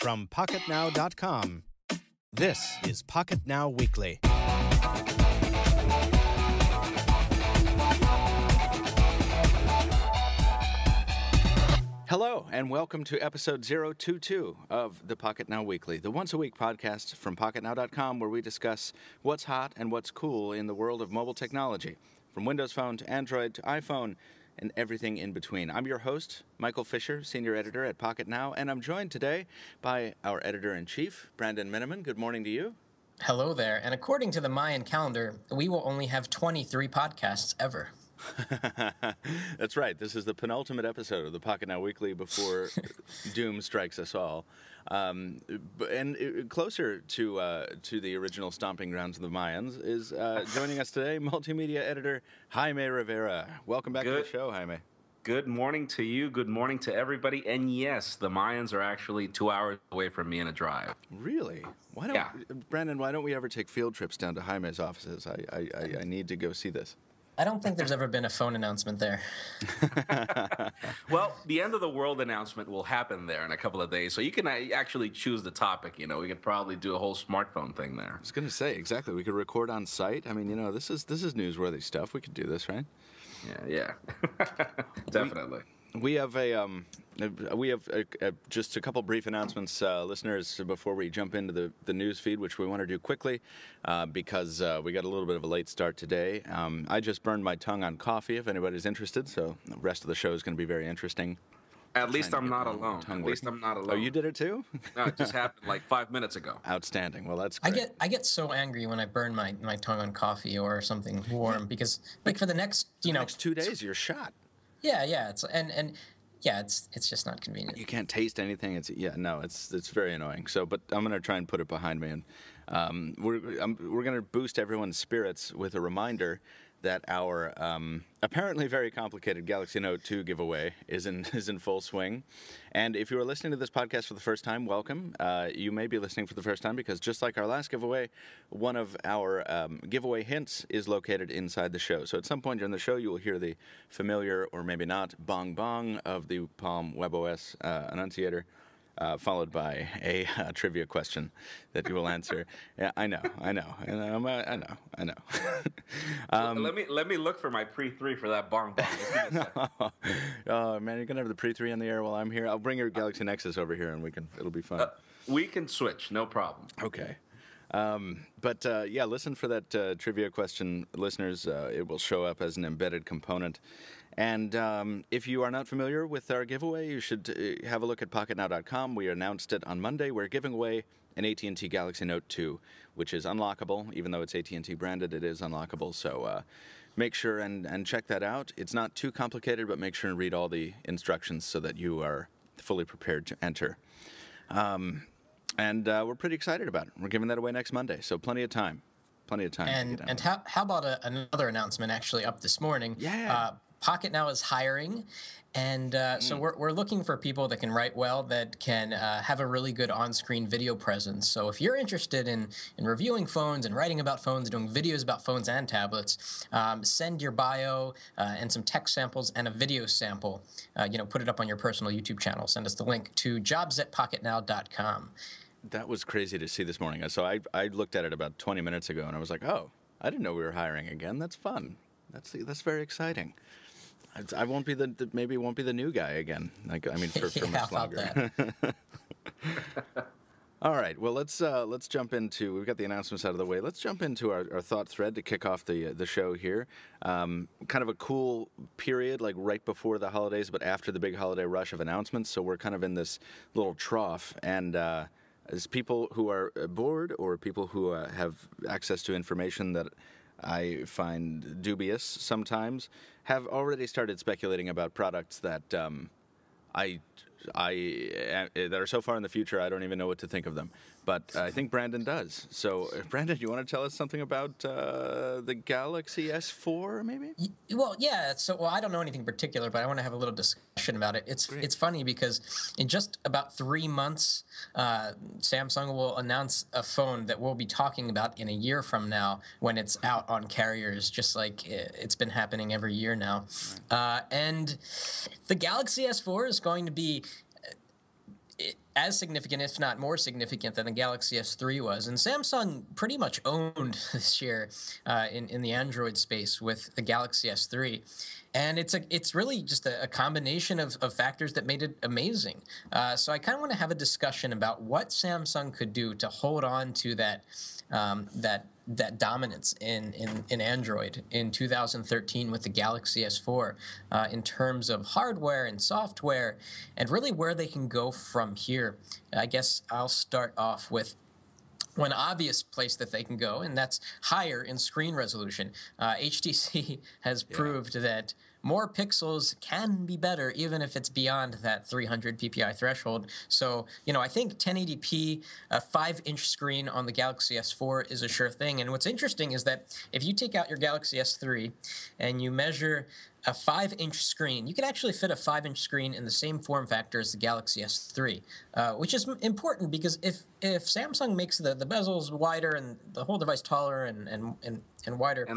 From Pocketnow.com, this is Pocketnow Weekly. Hello, and welcome to episode 022 of the Pocketnow Weekly, the once-a-week podcast from Pocketnow.com where we discuss what's hot and what's cool in the world of mobile technology, from Windows Phone to Android to iPhone and everything in between. I'm your host, Michael Fisher, Senior Editor at Pocketnow, and I'm joined today by our Editor-in-Chief, Brandon Miniman. Good morning to you. Hello there, and according to the Mayan calendar, we will only have 23 podcasts ever. That's right. This is the penultimate episode of the Pocketnow Weekly before doom strikes us all. And closer to the original stomping grounds of the Mayans is joining us today, multimedia editor Jaime Rivera. Welcome back to the show, Jaime. Good morning to you. Good morning to everybody. And yes, the Mayans are actually 2 hours away from me in a drive. Really? Why don't Brandon? Why don't we ever take field trips down to Jaime's offices? I need to go see this. I don't think there's ever been a phone announcement there. Well, the end of the world announcement will happen there in a couple of days, so you can actually choose the topic. You know, we could probably do a whole smartphone thing there. I was going to say, exactly. We could record on site. I mean, you know, this is newsworthy stuff. We could do this, right? Yeah. Definitely. We have just a couple brief announcements, listeners, before we jump into the news feed, which we want to do quickly because we got a little bit of a late start today. I just burned my tongue on coffee, if anybody's interested, so the rest of the show is going to be very interesting. At least I'm not alone. Oh, you did it too? No, it just happened like 5 minutes ago. Outstanding. Well, that's great. I get so angry when I burn my tongue on coffee or something warm because, like, for the next, next 2 days, you're shot. Yeah, it's just not convenient. You can't taste anything. It's very annoying. So, but I'm gonna try and put it behind me, and we're gonna boost everyone's spirits with a reminder that our apparently very complicated Galaxy Note 2 giveaway is in full swing. And if you are listening to this podcast for the first time, welcome. You may be listening for the first time because just like our last giveaway, one of our giveaway hints is located inside the show. So at some point during the show, you will hear the familiar, or maybe not, bong-bonggg of the Palm WebOS enunciator. Followed by a trivia question that you will answer. Yeah, I know. Let me look for my pre-3 for that bong-bonggg. Oh man, you're gonna have the pre-3 on the air while I'm here. I'll bring your Galaxy Nexus over here, and it'll be fun. We can switch, no problem. Okay. Listen for that trivia question, listeners. It will show up as an embedded component. And if you are not familiar with our giveaway, you should have a look at Pocketnow.com. We announced it on Monday. We're giving away an at&t Galaxy Note 2, which is unlockable. Even though it's at&t branded, it is unlockable. So make sure and check that out. It's not too complicated, but make sure and read all the instructions so that you are fully prepared to enter. And we're pretty excited about it. We're giving that away next Monday, so plenty of time. And how about another announcement actually up this morning? Yeah. Pocketnow is hiring, and so we're looking for people that can write well, that can have a really good on-screen video presence. So if you're interested in reviewing phones and writing about phones, doing videos about phones and tablets, send your bio and some text samples and a video sample. Put it up on your personal YouTube channel. Send us the link to jobs@pocketnow.com. That was crazy to see this morning. So I looked at it about 20 minutes ago, and I was like, oh, I didn't know we were hiring again. That's fun. That's very exciting. I won't be maybe won't be the new guy again. For much longer. All right. Well, let's jump into. We've got the announcements out of the way. Let's jump into our thought thread to kick off the show here. Kind of a cool period, like right before the holidays, but after the big holiday rush of announcements. So we're kind of in this little trough, and as people who are bored or people who have access to information that I find dubious sometimes, have already started speculating about products that that are so far in the future I don't even know what to think of them. But I think Brandon does. So, Brandon, you want to tell us something about the Galaxy S4, maybe? Well, yeah. So, I don't know anything particular, but I want to have a little discussion about it. It's funny because in just about 3 months, Samsung will announce a phone that we'll be talking about in a year from now when it's out on carriers, just like it's been happening every year now. And the Galaxy S4 is going to be as significant, if not more significant, than the Galaxy S3 was. And Samsung pretty much owned this year in the Android space with the Galaxy S3. And it's really just a combination of factors that made it amazing. So I kind of want to have a discussion about what Samsung could do to hold on to that dominance in Android in 2013 with the Galaxy S4 in terms of hardware and software, and really where they can go from here. I guess I'll start off with one obvious place that they can go, and that's higher in screen resolution. HTC has proved that more pixels can be better, even if it's beyond that 300 ppi threshold. So, I think 1080p, a 5-inch screen on the Galaxy S4 is a sure thing. And what's interesting is that if you take out your Galaxy S3 and you measure a 5-inch screen, you can actually fit a 5-inch screen in the same form factor as the Galaxy S3, which is important because if Samsung makes the bezels wider and the whole device taller and wider.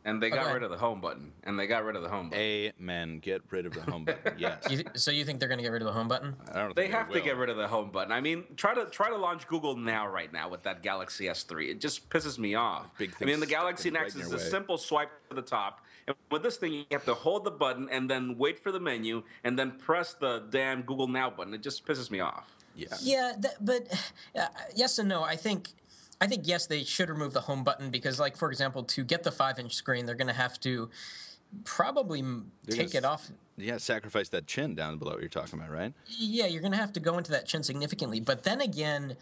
And they got rid of the home button. Amen. Get rid of the home button. Yes. So you think they're going to get rid of the home button? I don't think they have to get rid of the home button. I mean, try to launch Google now right now with that Galaxy S3. It just pisses me off. I mean, the Galaxy Nexus is a simple swipe to the top. And with this thing, you have to hold the button and then wait for the menu and then press the damn Google Now button. It just pisses me off. Yeah. Yeah, but yes and no. I think yes, they should remove the home button because, like, for example, to get the 5-inch screen, they're going to have to probably take it off. Yeah, sacrifice that chin down below what you're talking about, right? Yeah, you're going to have to go into that chin significantly. But then again,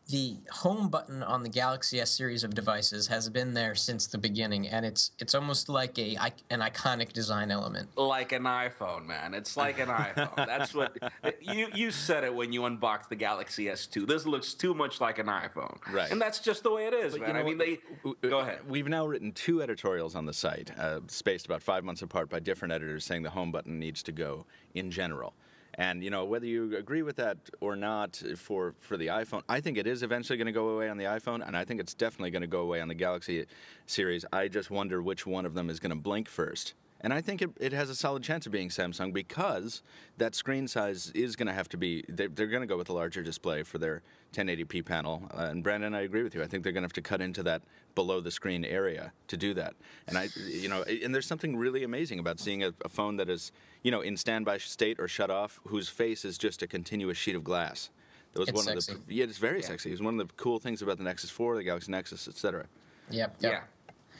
the home button on the Galaxy S series of devices has been there since the beginning, and it's almost like an iconic design element. Like an iPhone, man. It's like an iPhone. That's what you said it when you unboxed the Galaxy S2. This looks too much like an iPhone, right? And that's just the way it is, but, man. I mean, go ahead. We've now written 2 editorials on the site, spaced about 5 months apart by different editors, saying the home button needs to go in general. And, whether you agree with that or not for the iPhone, I think it is eventually going to go away on the iPhone, and I think it's definitely going to go away on the Galaxy series. I just wonder which one of them is going to blink first. And I think it has a solid chance of being Samsung because that screen size is going to have to be, they're going to go with a larger display for their 1080p panel. And Brandon, I agree with you. I think they're going to have to cut into that below the screen area to do that. And and there's something really amazing about seeing a phone that is, in standby state or shut off, whose face is just a continuous sheet of glass. That was it's sexy. It's very sexy. It was one of the cool things about the Nexus 4, the Galaxy Nexus, etc. Yep. Yeah.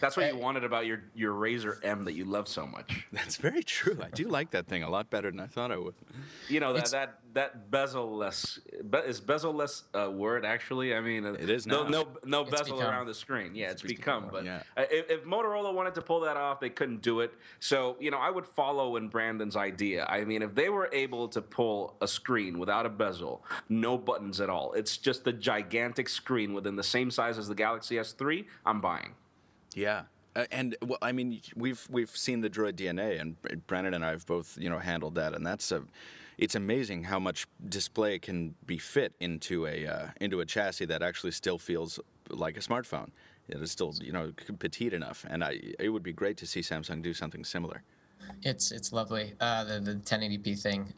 That's what you wanted about your Razr M that you love so much. That's very true. I do like that thing a lot better than I thought I would. That bezel-less is bezel-less a word actually? I mean, it is now. No bezel around the screen. Yeah, it's become. But yeah. If Motorola wanted to pull that off, they couldn't do it. So I would follow in Brandon's idea. I mean, if they were able to pull a screen without a bezel, no buttons at all, it's just a gigantic screen within the same size as the Galaxy S3, I'm buying. Yeah, and well, I mean, we've seen the Droid DNA, and Brandon and I have both handled that, and it's amazing how much display can be fit into a chassis that actually still feels like a smartphone. It is still petite enough, and it would be great to see Samsung do something similar. It's lovely, the 1080p thing.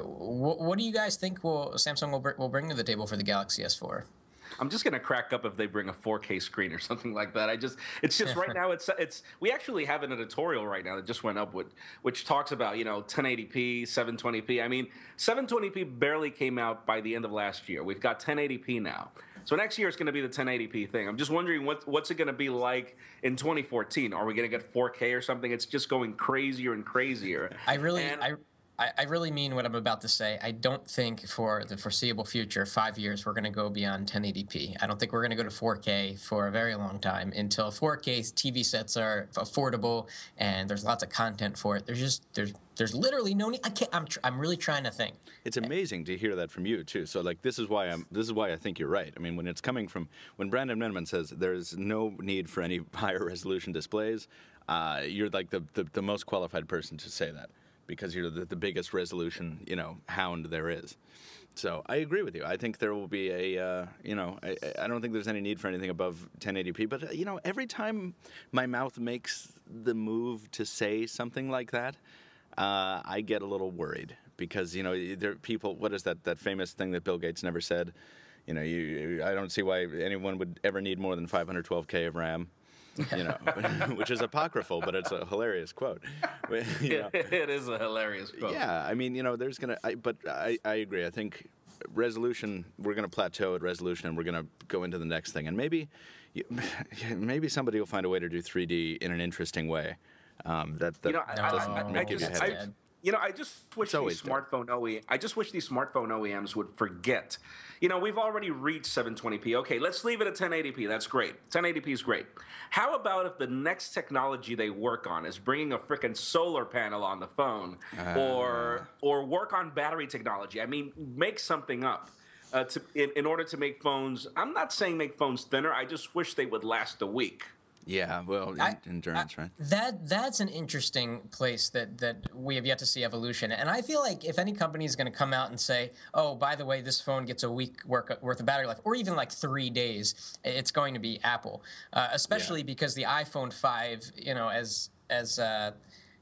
What do you guys think Samsung will bring to the table for the Galaxy S4? I'm just gonna crack up if they bring a 4K screen or something like that. It's just right now. We actually have an editorial right now that just went up which talks about 1080p, 720p. I mean, 720p barely came out by the end of last year. We've got 1080p now. So next year it's going to be the 1080p thing. I'm just wondering what's it going to be like in 2014? Are we going to get 4K or something? It's just going crazier and crazier. I really mean what I'm about to say. I don't think for the foreseeable future, 5 years, we're going to go beyond 1080p. I don't think we're going to go to 4K for a very long time until 4K TV sets are affordable and there's lots of content for it. There's literally no need. I'm really trying to think. It's amazing to hear that from you too. So this is why I think you're right. I mean, when it's coming from when Brandon Menman says there's no need for any higher resolution displays, you're like the most qualified person to say that, because you're the biggest resolution, hound there is. So I agree with you. I think there will be I don't think there's any need for anything above 1080p. But, every time my mouth makes the move to say something like that, I get a little worried because there are people. What is that famous thing that Bill Gates never said? I don't see why anyone would ever need more than 512K of RAM. Which is apocryphal, but it's a hilarious quote. It is a hilarious quote. Yeah, I mean, there's but I agree. I think resolution, we're gonna plateau at resolution, and we're gonna go into the next thing, and maybe somebody will find a way to do 3D in an interesting way. That doesn't make you head. I just wish these smartphone OEMs would forget. We've already reached 720p. Okay, let's leave it at 1080p. That's great. 1080p is great. How about if the next technology they work on is bringing a freaking solar panel on the phone, or work on battery technology? I mean, make something up in order to make phones. I'm not saying make phones thinner. I just wish they would last a week. Yeah, well, endurance, right? That's an interesting place that we have yet to see evolution. And I feel like if any company is going to come out and say, oh, by the way, this phone gets a week worth of battery life, or even like 3 days, it's going to be Apple. Especially because the iPhone 5,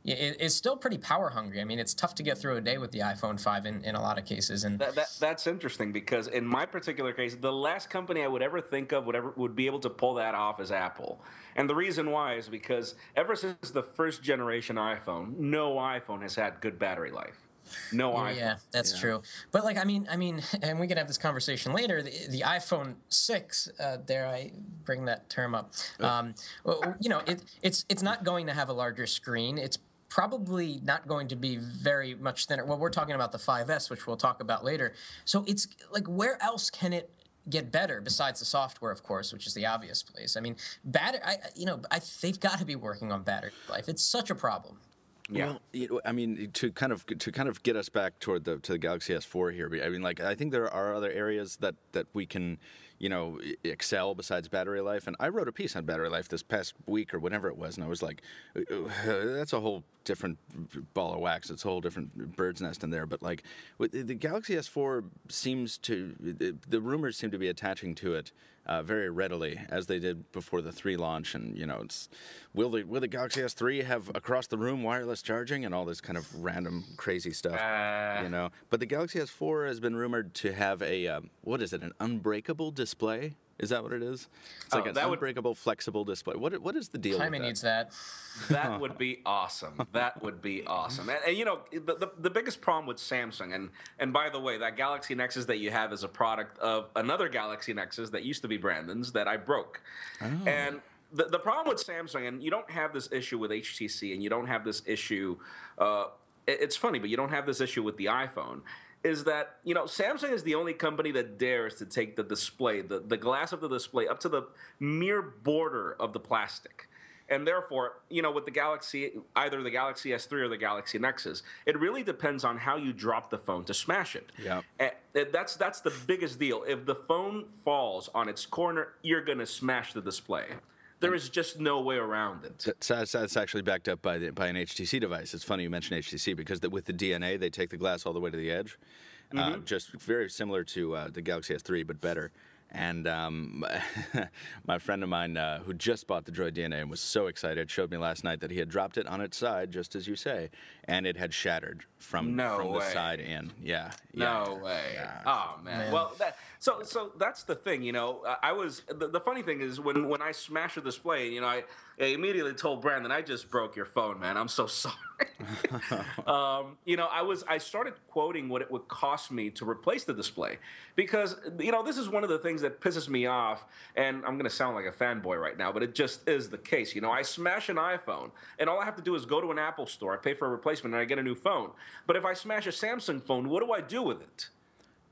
is still pretty power hungry. I mean, it's tough to get through a day with the iPhone 5 in a lot of cases. And that's interesting, because in my particular case, the last company I would ever think of would be able to pull that off is Apple. And the reason why is because ever since the first generation iPhone, no iPhone has had good battery life. No iPhone. Yeah, that's true. But I mean, and we can have this conversation later. The iPhone 6, dare I bring that term up? It's not going to have a larger screen. It's probably not going to be very much thinner. Well, we're talking about the 5S, which we'll talk about later. So it's like, where else can it get better besides the software, of course, which is the obvious place? I mean, they've got to be working on battery life. It's such a problem. Yeah. Well, I mean, to kind of get us back toward to the Galaxy S4 here. I mean, I think there are other areas that we can, excel besides battery life. And I wrote a piece on battery life this past week or whenever it was, and I was like, that's a whole different ball of wax. It's a whole different bird's nest in there. But the Galaxy S4 the rumors seem to be attaching to it very readily, as they did before the 3 launch. And will the Galaxy S3 have across the room wireless charging and all this kind of random crazy stuff? But the Galaxy S4 has been rumored to have an unbreakable display. Is that what it is? It's like an unbreakable, flexible display. What is the deal with that? Jaime needs that. That would be awesome. That would be awesome. And the biggest problem with Samsung, and by the way, that Galaxy Nexus that you have is a product of another Galaxy Nexus that used to be Brandon's that I broke. Oh. And the problem with Samsung, and you don't have this issue with HTC, and you don't have this issue, it's funny, but you don't have this issue with the iPhone, is that, Samsung is the only company that dares to take the display, the glass of the display, up to the mere border of the plastic. And therefore, with the Galaxy, either the Galaxy S3 or the Galaxy Nexus, it really depends on how you drop the phone to smash it. Yeah. And that's the biggest deal. If the phone falls on its corner, you're going to smash the display. There is just no way around it. That's actually backed up by an HTC device. It's funny you mention HTC, because with the DNA, they take the glass all the way to the edge. Just very similar to the Galaxy S3, but better. And my friend of mine who just bought the Droid DNA and was so excited showed me last night that he had dropped it on its side, just as you say, and it had shattered from the side in. Yeah. No way. Yeah. Oh man. Well, so that's the thing. The funny thing is when I smashed the display, I immediately told Brandon, I just broke your phone, man. I'm so sorry. I started quoting what it would cost me to replace the display, because this is one of the things that pisses me off, and I'm going to sound like a fanboy right now, but it just is the case. I smash an iPhone, and all I have to do is go to an Apple store, I pay for a replacement, and I get a new phone. But if I smash a Samsung phone, what do I do with it?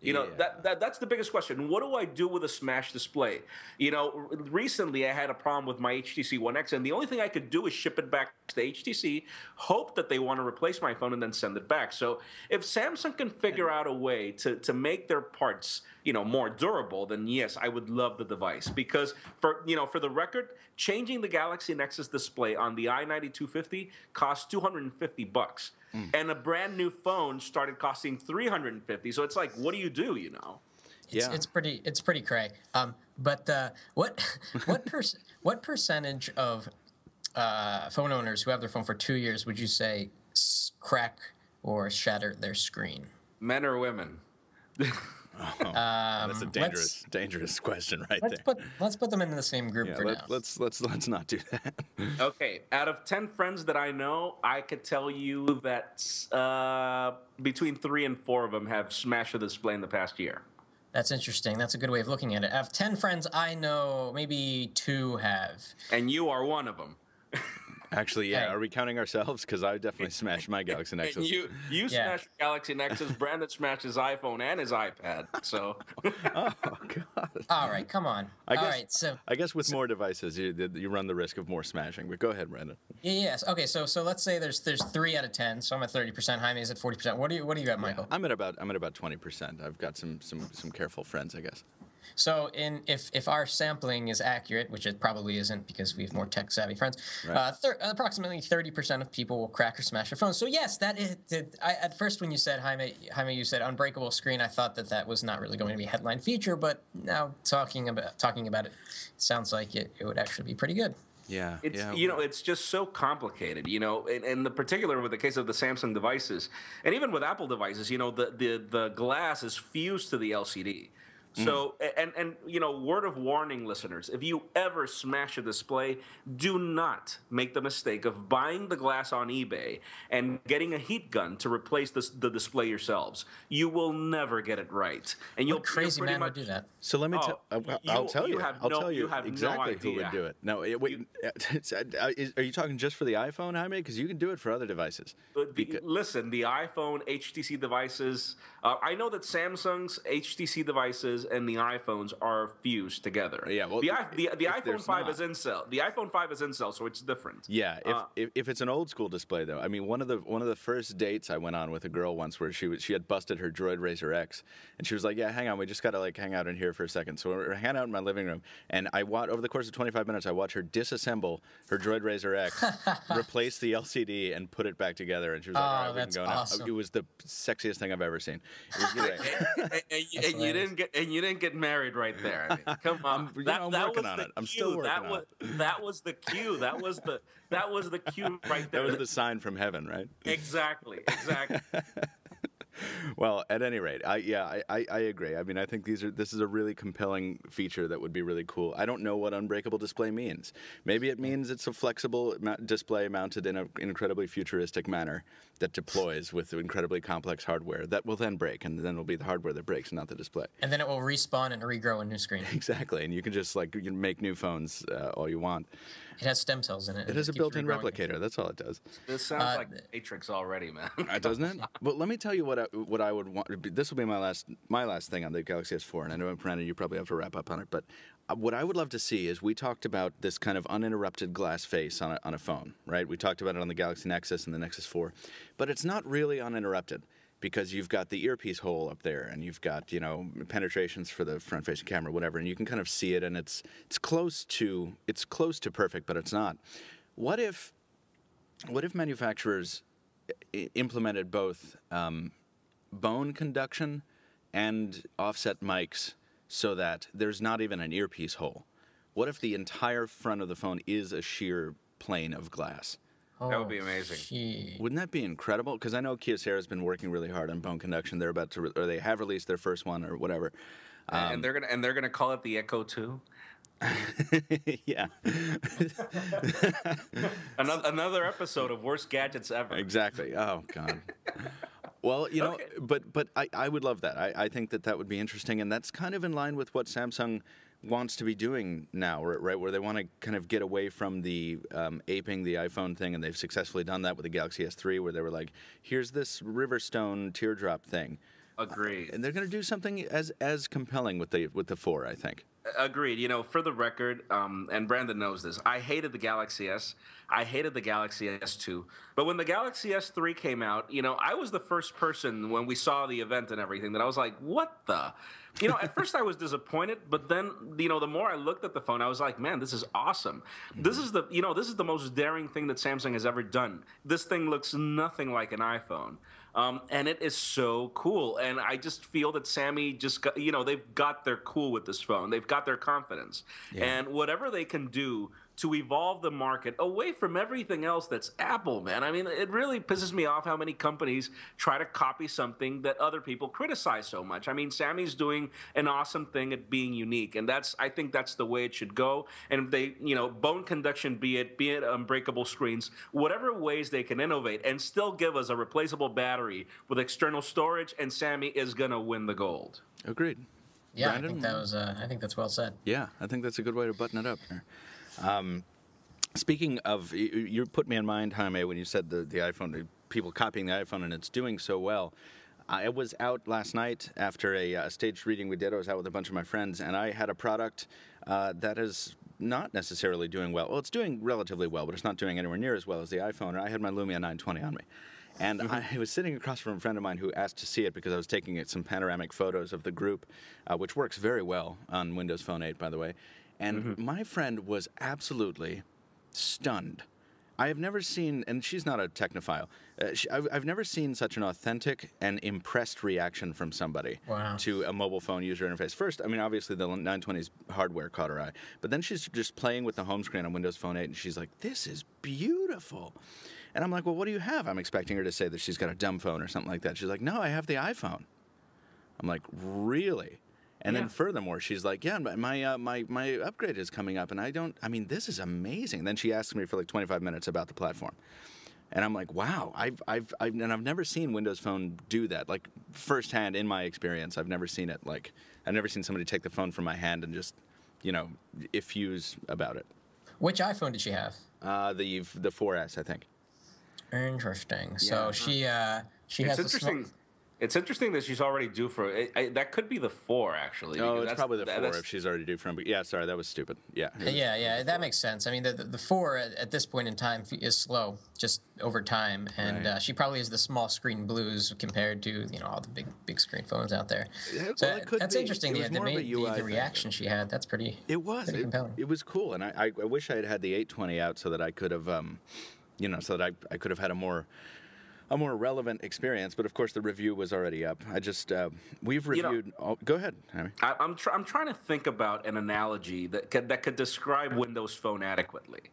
That's the biggest question. What do I do with a smashed display? Recently I had a problem with my HTC One X, and the only thing I could do is ship it back to HTC, hope that they want to replace my phone, and then send it back. So if Samsung can figure out a way to make their parts, more durable, then yes, I would love the device. Because for the record, changing the Galaxy Nexus display on the i90-250 costs $250. And a brand new phone started costing $350. So it's like, what do you do? It's pretty cray. But what percentage of phone owners who have their phone for 2 years would you say crack or shatter their screen? Men or women? Oh, that's a dangerous question right there. Let's put them in the same group for now. Let's not do that. Okay, out of 10 friends that I know, I could tell you that between 3 and 4 of them have smashed a display in the past year. That's interesting. That's a good way of looking at it. Out of 10 friends I know, maybe 2 have. And you are one of them. Actually, yeah. Hey. Are we counting ourselves? Because I definitely smashed my Galaxy Nexus. You smashed Galaxy Nexus. Brandon smashed his iPhone and his iPad. So. Oh God. All right, come on. I guess with more devices, you run the risk of more smashing. But go ahead, Brandon. Yes. Okay. So let's say there's 3 out of 10. So I'm at 30%. Jaime is at 40%. What do you got, Michael? I'm at about 20%. I've got some careful friends, I guess. So if our sampling is accurate, which it probably isn't because we have more tech-savvy friends, right. Approximately 30% of people will crack or smash their phones. So yes, that is. At first, when you said Jaime, you said unbreakable screen. I thought that was not really going to be a headline feature, but now talking about it, sounds like it would actually be pretty good. Yeah, it's just so complicated, and the particular with the case of the Samsung devices, and even with Apple devices, the glass is fused to the LCD. So, and word of warning, listeners, if you ever smash a display, do not make the mistake of buying the glass on eBay and getting a heat gun to replace the display yourselves. You will never get it right. And what crazy man would do that? So let me I'll tell you exactly who would do it. No, wait, are you talking just for the iPhone, Jaime? Because you can do it for other devices. Listen, the iPhone HTC devices, I know that Samsung's HTC devices and the iPhones are fused together. Yeah, well, the iPhone 5 is Incel. The iPhone 5 is Incel, so it's different. Yeah, if it's an old school display though, I mean, one of the first dates I went on with a girl once where she had busted her Droid Razr X, and she was like, "Yeah, hang on, we just gotta hang out in here for a second." So we're hanging out in my living room, and over the course of 25 minutes, I watched her disassemble her Droid Razr X, replace the LCD, and put it back together. And she was like, "All right, we can go awesome. now." It was the sexiest thing I've ever seen. It was great. and you didn't get married right there. I mean, come on. I'm working on it. I'm still working on it. That was the cue. That was the cue right there. That was the sign from heaven, right? Exactly. Well, at any rate, I agree. I mean, I think this is a really compelling feature that would be really cool. I don't know what unbreakable display means. Maybe it means it's a flexible display mounted in an incredibly futuristic manner that deploys with incredibly complex hardware that will then break, and then it'll be the hardware that breaks, not the display. And then it will respawn and regrow a new screen. Exactly, and you can just you make new phones all you want. It has stem cells in it. It has a built-in replicator. That's all it does. This sounds like Matrix already, man. Doesn't it? But let me tell you what I would want. This will be my last thing on the Galaxy S4, and I know, Brandon, you probably have to wrap up on it. But what I would love to see is we talked about this kind of uninterrupted glass face on a phone, right? We talked about it on the Galaxy Nexus and the Nexus 4, but it's not really uninterrupted, because you've got the earpiece hole up there, and you've got penetrations for the front-facing camera, whatever, and you can kind of see it, and it's close to perfect, but it's not. What if manufacturers implemented both bone conduction and offset mics so that there's not even an earpiece hole? What if the entire front of the phone is a sheer plane of glass? That would be amazing. Gee. Wouldn't that be incredible? Because I know Kyocera's been working really hard on bone conduction. They're about to, or they have released their first one, or whatever. And they're gonna call it the Echo 2. Yeah. Another episode of Worst Gadgets Ever. Exactly. Oh God. Well, okay. but I would love that. I think that would be interesting, and that's kind of in line with what Samsung wants to be doing now, right? Where they want to kind of get away from the aping the iPhone thing, and they've successfully done that with the Galaxy S3, where they were like, "Here's this Riverstone teardrop thing." Agreed. And they're going to do something as compelling with the 4, I think. Agreed. For the record, and Brandon knows this, I hated the Galaxy S. I hated the Galaxy S2. But when the Galaxy S3 came out, I was the first person when we saw the event and everything that I was like, what the? At first I was disappointed, but then, the more I looked at the phone, I was like, man, this is awesome. This is the most daring thing that Samsung has ever done. This thing looks nothing like an iPhone. And it is so cool. And I just feel that Sammy just they've got their cool with this phone. They've got their confidence. Yeah. And whatever they can do to evolve the market away from everything else that's Apple, man. I mean, it really pisses me off how many companies try to copy something that other people criticize so much. I mean, Sammy's doing an awesome thing at being unique, and I think that's the way it should go. And if they, bone conduction, be it unbreakable screens, whatever ways they can innovate and still give us a replaceable battery with external storage, and Sammy is gonna win the gold. Agreed. Yeah, Brandon? I think that was. I think that's well said. Yeah, I think that's a good way to button it up there. Speaking of, you put me in mind, Jaime, when you said the iPhone, people copying the iPhone, and it's doing so well. I was out last night after a staged reading we did. I was out with a bunch of my friends, and I had a product that is not necessarily doing well. Well, it's doing relatively well, but it's not doing anywhere near as well as the iPhone. I had my Lumia 920 on me. And I was sitting across from a friend of mine who asked to see it because I was taking some panoramic photos of the group, which works very well on Windows Phone 8, by the way. And my friend was absolutely stunned. I have never seen, and she's not a technophile, I've never seen such an authentic and impressed reaction from somebody to a mobile phone user interface. First, I mean, obviously the 920's hardware caught her eye, but then she's just playing with the home screen on Windows Phone 8, and she's like, this is beautiful. And I'm like, well, what do you have? I'm expecting her to say that she's got a dumb phone or something like that. She's like, no, I have the iPhone. I'm like, really? And then furthermore, she's like, yeah, my upgrade is coming up, and I mean, this is amazing. Then she asks me for like 25 minutes about the platform. And I'm like, wow, I've never seen Windows Phone do that. Like, firsthand in my experience, I've never seen it. Like, I've never seen somebody take the phone from my hand and just, effuse about it. Which iPhone did she have? The 4S, I think. Interesting. So she has. It's interesting that she's already due for it. That could be the 4, actually. Oh, it's probably the 4 if she's already due for him. But yeah, sorry, that was stupid. Yeah. Yeah, that makes sense. I mean, the 4 at this point in time is slow, just over time, and she probably has the small screen blues compared to all the big screen phones out there. So that's interesting. The reaction she had. That's pretty. It was pretty compelling. It was cool, and I wish I had had the 820 out so that I could have, so that I could have had a more relevant experience, but of course the review was already up. I just we've reviewed. Go ahead, Jaime. I'm trying to think about an analogy that could describe Windows Phone adequately,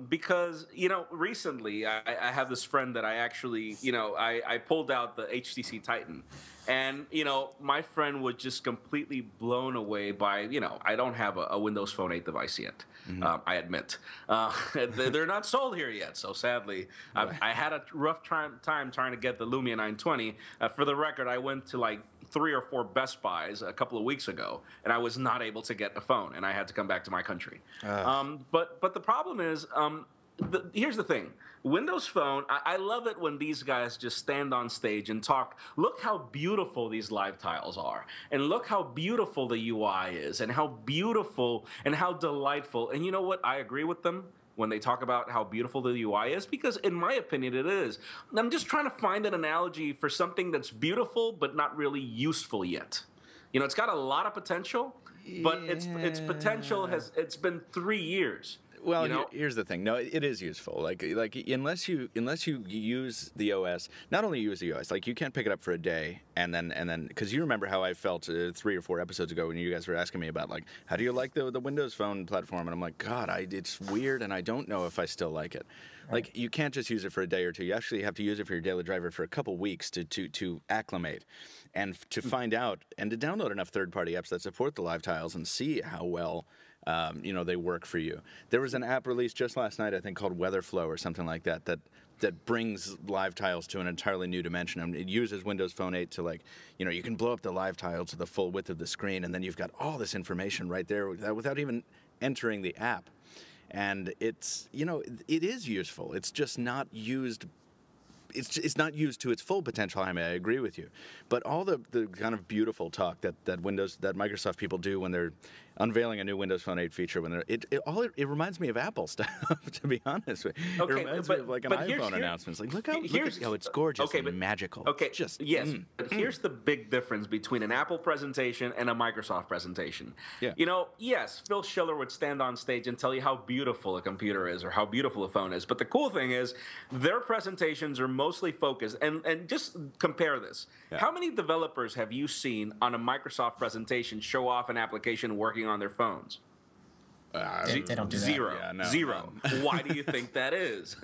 because recently I have this friend that I actually I pulled out the HTC Titan, and my friend was just completely blown away by I don't have a Windows Phone 8 device yet. I admit they're not sold here yet, so sadly I had a rough time trying to get the Lumia 920. For the record, I went to like 3 or 4 Best Buys a couple of weeks ago, and I was not able to get a phone, and I had to come back to my country. But the problem is, here's the thing. Windows Phone, I love it when these guys just stand on stage and talk. Look how beautiful these live tiles are, and look how beautiful the UI is, and how beautiful and how delightful. And you know what? I agree with them when they talk about how beautiful the UI is, because in my opinion it is. I'm just trying to find an analogy for something that's beautiful but not really useful yet. It's got a lot of potential, but its potential it's been 3 years. Well, here's the thing. No, it is useful. Like unless you use the OS, not only use the OS, like you can't pick it up for a day and then because you remember how I felt 3 or 4 episodes ago when you guys were asking me about like how do you like the Windows Phone platform, and I'm like, God, it's weird and I don't know if I still like it. Like you can't just use it for a day or two. You actually have to use it for your daily driver for a couple weeks to acclimate and to find out and to download enough third-party apps that support the live tiles and see how well they work for you. There was an app released just last night, I think, called Weatherflow or something like that brings live tiles to an entirely new dimension. And it uses Windows Phone 8 to you can blow up the live tile to the full width of the screen, and then you've got all this information right there without even entering the app. And it's, it is useful. It's just not used. It's not used to its full potential. I agree with you, but all the kind of beautiful talk that Microsoft people do when they're unveiling a new Windows Phone 8 feature, when it reminds me of Apple stuff. To be honest with you, it reminds me of like an iPhone announcement. It's like look how it's gorgeous and magical. Okay, but here's the big difference between an Apple presentation and a Microsoft presentation. Yeah. Yes, Phil Schiller would stand on stage and tell you how beautiful a computer is or how beautiful a phone is, but the cool thing is their presentations are mostly focused, and just compare this. Yeah. How many developers have you seen on a Microsoft presentation show off an application working on their phones? They don't do that. Zero. Yeah, no, Zero. no. Why do you think that is?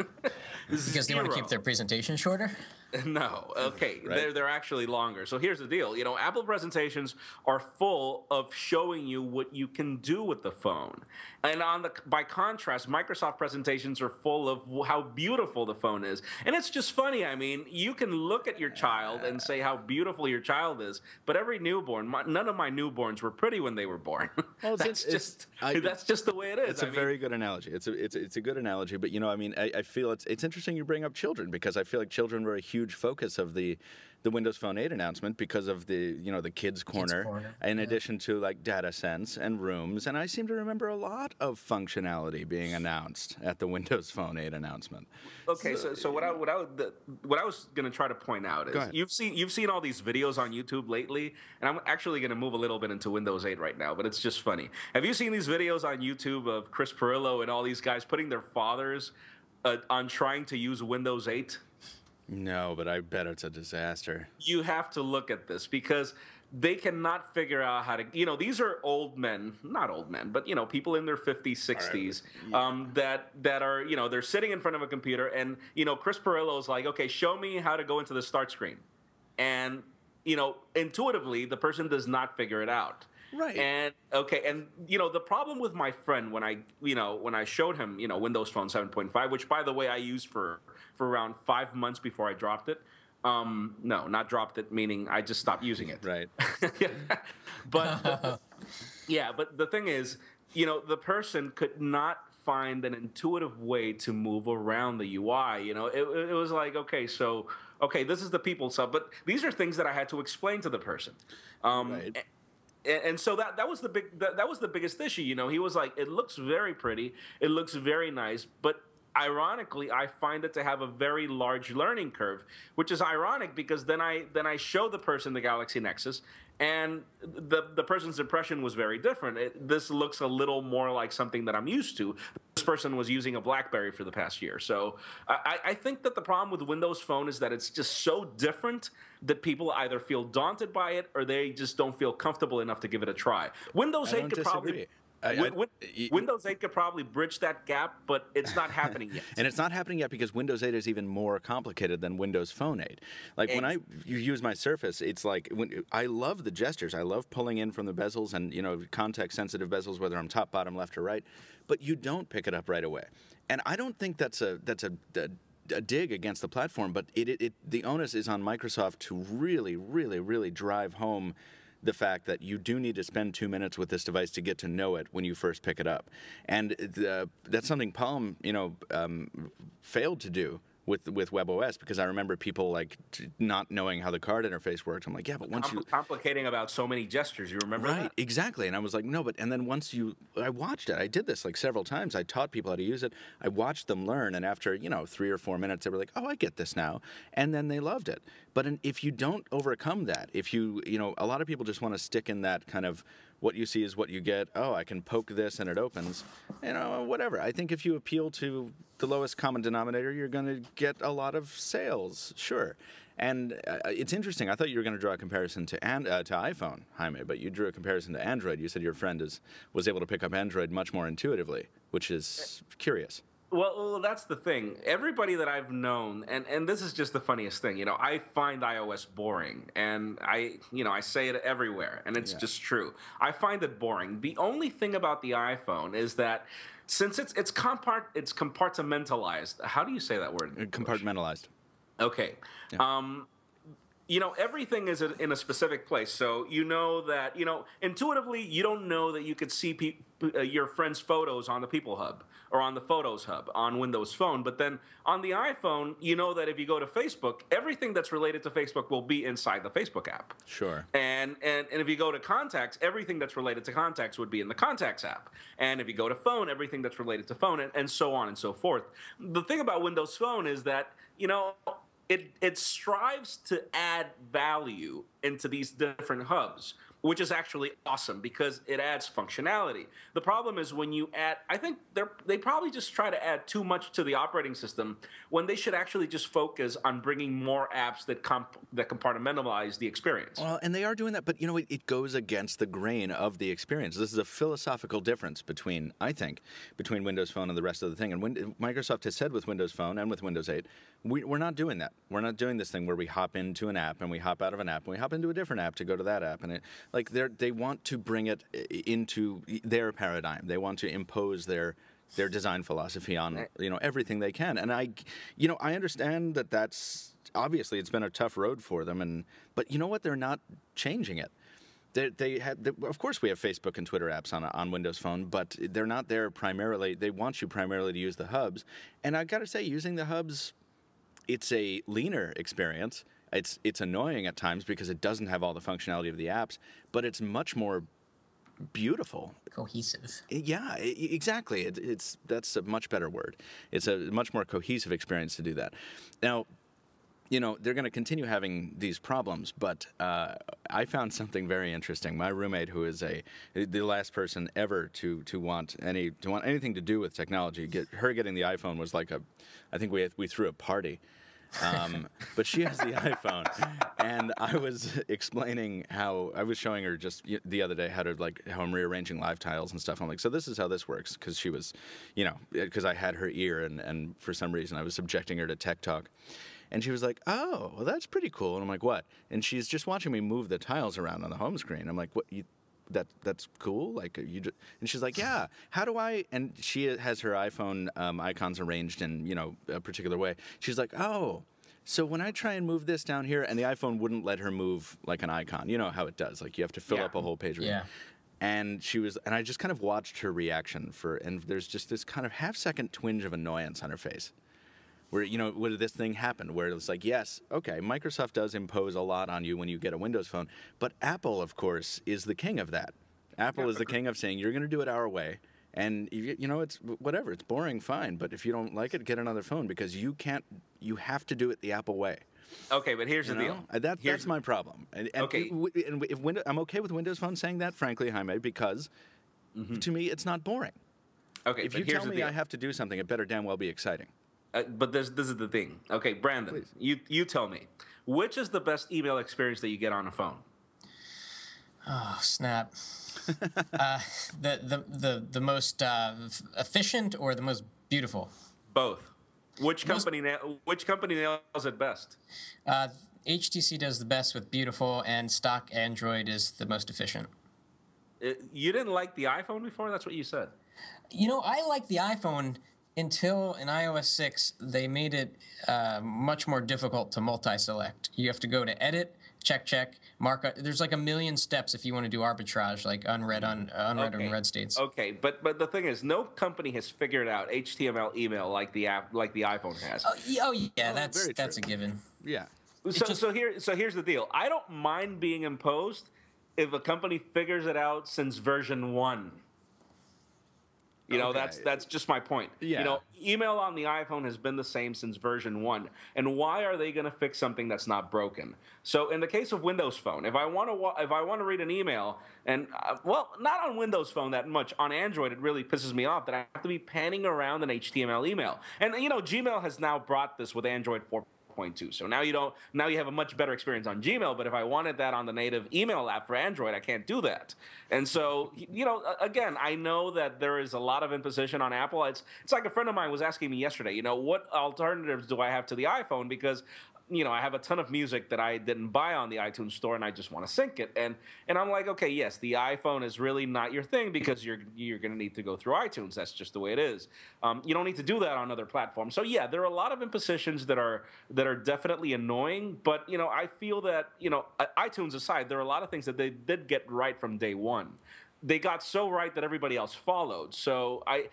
Because they want to keep their presentation shorter? No, okay, Right. they're actually longer. So here's the deal. Apple presentations are full of showing you what you can do with the phone, and by contrast, Microsoft presentations are full of how beautiful the phone is. And it's just funny. I mean, you can look at your child and say how beautiful your child is, but every newborn, none of my newborns were pretty when they were born. Well, that's just the way it is. It's a very good analogy. It's a good analogy, but I mean, I feel it's interesting you bring up children, because I feel like children were a huge focus of the Windows Phone 8 announcement because of the the kids corner, in addition to like data sense and rooms, and I seem to remember a lot of functionality being announced at the Windows Phone 8 announcement. Okay, so what I was going to try to point out is you've seen all these videos on YouTube lately, and I'm actually going to move a little bit into Windows 8 right now, but it's just funny. Have you seen these videos on YouTube of Chris Pirillo and all these guys putting their fathers on trying to use Windows 8? No, but I bet it's a disaster. You have to look at this because they cannot figure out how to. These are old men, not old men, but people in their 50s, 60s, that are they're sitting in front of a computer, and Chris Pirillo's like, okay, show me how to go into the start screen, and intuitively the person does not figure it out. Right. And the problem with my friend when I showed him Windows Phone 7.5, which by the way I used for around 5 months before I dropped it. No, not dropped it, meaning I just stopped using it. Right. But the thing is, the person could not find an intuitive way to move around the UI. It was like, okay, this is the people sub, but these are things that I had to explain to the person. Right. And so that was the biggest issue. He was like, it looks very pretty, it looks very nice, but ironically, I find it to have a very large learning curve, which is ironic because then I show the person the Galaxy Nexus, and the person's impression was very different. This looks a little more like something that I'm used to. This person was using a BlackBerry for the past year. So I think that the problem with Windows Phone is that it's just so different that people either feel daunted by it or they just don't feel comfortable enough to give it a try. Windows 8 could probably... Windows 8 could probably bridge that gap, but it's not happening yet. And it's not happening yet because Windows 8 is even more complicated than Windows Phone 8. Like when you use my Surface, it's like I love the gestures. I love pulling in from the bezels and context-sensitive bezels, whether I'm top, bottom, left, or right. But you don't pick it up right away. And I don't think that's a dig against the platform, but the onus is on Microsoft to really, really, really drive home the fact that you do need to spend 2 minutes with this device to get to know it when you first pick it up. And that's something Palm, failed to do with WebOS, because I remember people not knowing how the card interface worked. I'm like, yeah, but once you complicating about so many gestures, you remember right, that? Exactly. And I was like, no, but and then once I watched it. I did this several times. I taught people how to use it. I watched them learn, and after 3 or 4 minutes, they were like, oh, I get this now, and then they loved it. But if you don't overcome that, if you a lot of people just want to stick in that kind of what you see is what you get. Oh, I can poke this and it opens. Whatever. I think if you appeal to the lowest common denominator, you're going to get a lot of sales. Sure. And it's interesting. I thought you were going to draw a comparison to iPhone, Jaime, but you drew a comparison to Android. You said your friend was able to pick up Android much more intuitively, which is curious. Well, that's the thing. Everybody that I've known, and this is just the funniest thing, I find iOS boring, and I say it everywhere, and it's just true. I find it boring. The only thing about the iPhone is that since it's compartmentalized. How do you say that word? Compartmentalized. Okay. Yeah. Everything is in a specific place. So that, intuitively, you don't know that you could see your friend's photos on the People Hub or on the Photos Hub on Windows Phone. But then on the iPhone, that if you go to Facebook, everything that's related to Facebook will be inside the Facebook app. Sure. And if you go to Contacts, everything that's related to Contacts would be in the Contacts app. And if you go to Phone, everything that's related to Phone, and so on and so forth. The thing about Windows Phone is that, it strives to add value into these different hubs, which is actually awesome because it adds functionality. The problem is when you add, I think they probably just try to add too much to the operating system when they should actually just focus on bringing more apps that compartmentalize the experience. Well, and they are doing that, but it goes against the grain of the experience. This is a philosophical difference between Windows Phone and the rest of the thing. And Microsoft has said with Windows Phone and with Windows 8, we're not doing that. We're not doing this thing where we hop into an app and we hop out of an app and we hop into a different app to go to that app. And they want to bring it into their paradigm. They want to impose their design philosophy on everything they can. And I understand that that's obviously it's been a tough road for them. But you know what? They're not changing it. Of course, we have Facebook and Twitter apps on Windows Phone, but they're not there primarily. They want you primarily to use the hubs. And I got to say, using the hubs, it's a leaner experience. It's annoying at times because it doesn't have all the functionality of the apps, but it's much more beautiful. Cohesive. Yeah, exactly. That's a much better word. It's a much more cohesive experience to do that. Now, they're going to continue having these problems, but I found something very interesting. My roommate, who is the last person ever to want anything to do with technology, getting the iPhone was like I think we threw a party. But she has the iPhone, and I was explaining how I was showing her just the other day how I'm rearranging live tiles and stuff. I'm like, so this is how this works, because she was, because I had her ear, and for some reason I was subjecting her to tech talk. And she was like, oh, well, that's pretty cool. And I'm like, what? And she's just watching me move the tiles around on the home screen. I'm like, what? That's cool? And she's like, yeah, how do I? And she has her iPhone icons arranged in, a particular way. She's like, oh, so when I try and move this down here, and the iPhone wouldn't let her move like an icon. You know how it does. Like, you have to fill up a whole page. Yeah. And I just kind of watched her reaction and there's just this kind of half-second twinge of annoyance on her face. Where, where this thing happened, where it's like, yes, okay, Microsoft does impose a lot on you when you get a Windows Phone, but Apple, of course, is the king of that. Apple is the king of saying, you're going to do it our way, and, it's whatever, it's boring, fine, but if you don't like it, get another phone, because you have to do it the Apple way. Okay, but here's the deal. That's my problem. Okay. I'm okay with Windows Phone saying that, frankly, Jaime, because to me, it's not boring. Okay, if you tell me I have to do something, it better damn well be exciting. But this is the thing. Okay, Brandon, you tell me, which is the best email experience that you get on a phone? Oh, snap. The most efficient or the most beautiful? Both. Which company nails it best? HTC does the best with beautiful, and stock Android is the most efficient. You didn't like the iPhone before? That's what you said. I like the iPhone until in iOS 6, they made it much more difficult to multi-select. You have to go to edit, check, mark. There's like a million steps if you want to do arbitrage, like unread, unread states. Okay, but the thing is, no company has figured out HTML email like the iPhone has. That's a given. Yeah. So here's the deal. I don't mind being imposed if a company figures it out since version 1. That's just my point. Yeah. Email on the iPhone has been the same since version 1. And why are they going to fix something that's not broken? So in the case of Windows Phone, if I want to read an email, and not on Windows Phone that much, on Android it really pisses me off that I have to be panning around an HTML email. And Gmail has now brought this with Android 4.2. So now you have a much better experience on Gmail, but if I wanted that on the native email app for Android, I can't do that. And so, again, I know that there is a lot of imposition on Apple. It's like a friend of mine was asking me yesterday, what alternatives do I have to the iPhone? Because I have a ton of music that I didn't buy on the iTunes store, and I just want to sync it. And I'm like, okay, yes, the iPhone is really not your thing because you're going to need to go through iTunes. That's just the way it is. You don't need to do that on other platforms. So yeah, there are a lot of impositions that are definitely annoying. But I feel that iTunes aside, there are a lot of things that they did get right from day one. They got so right that everybody else followed. So I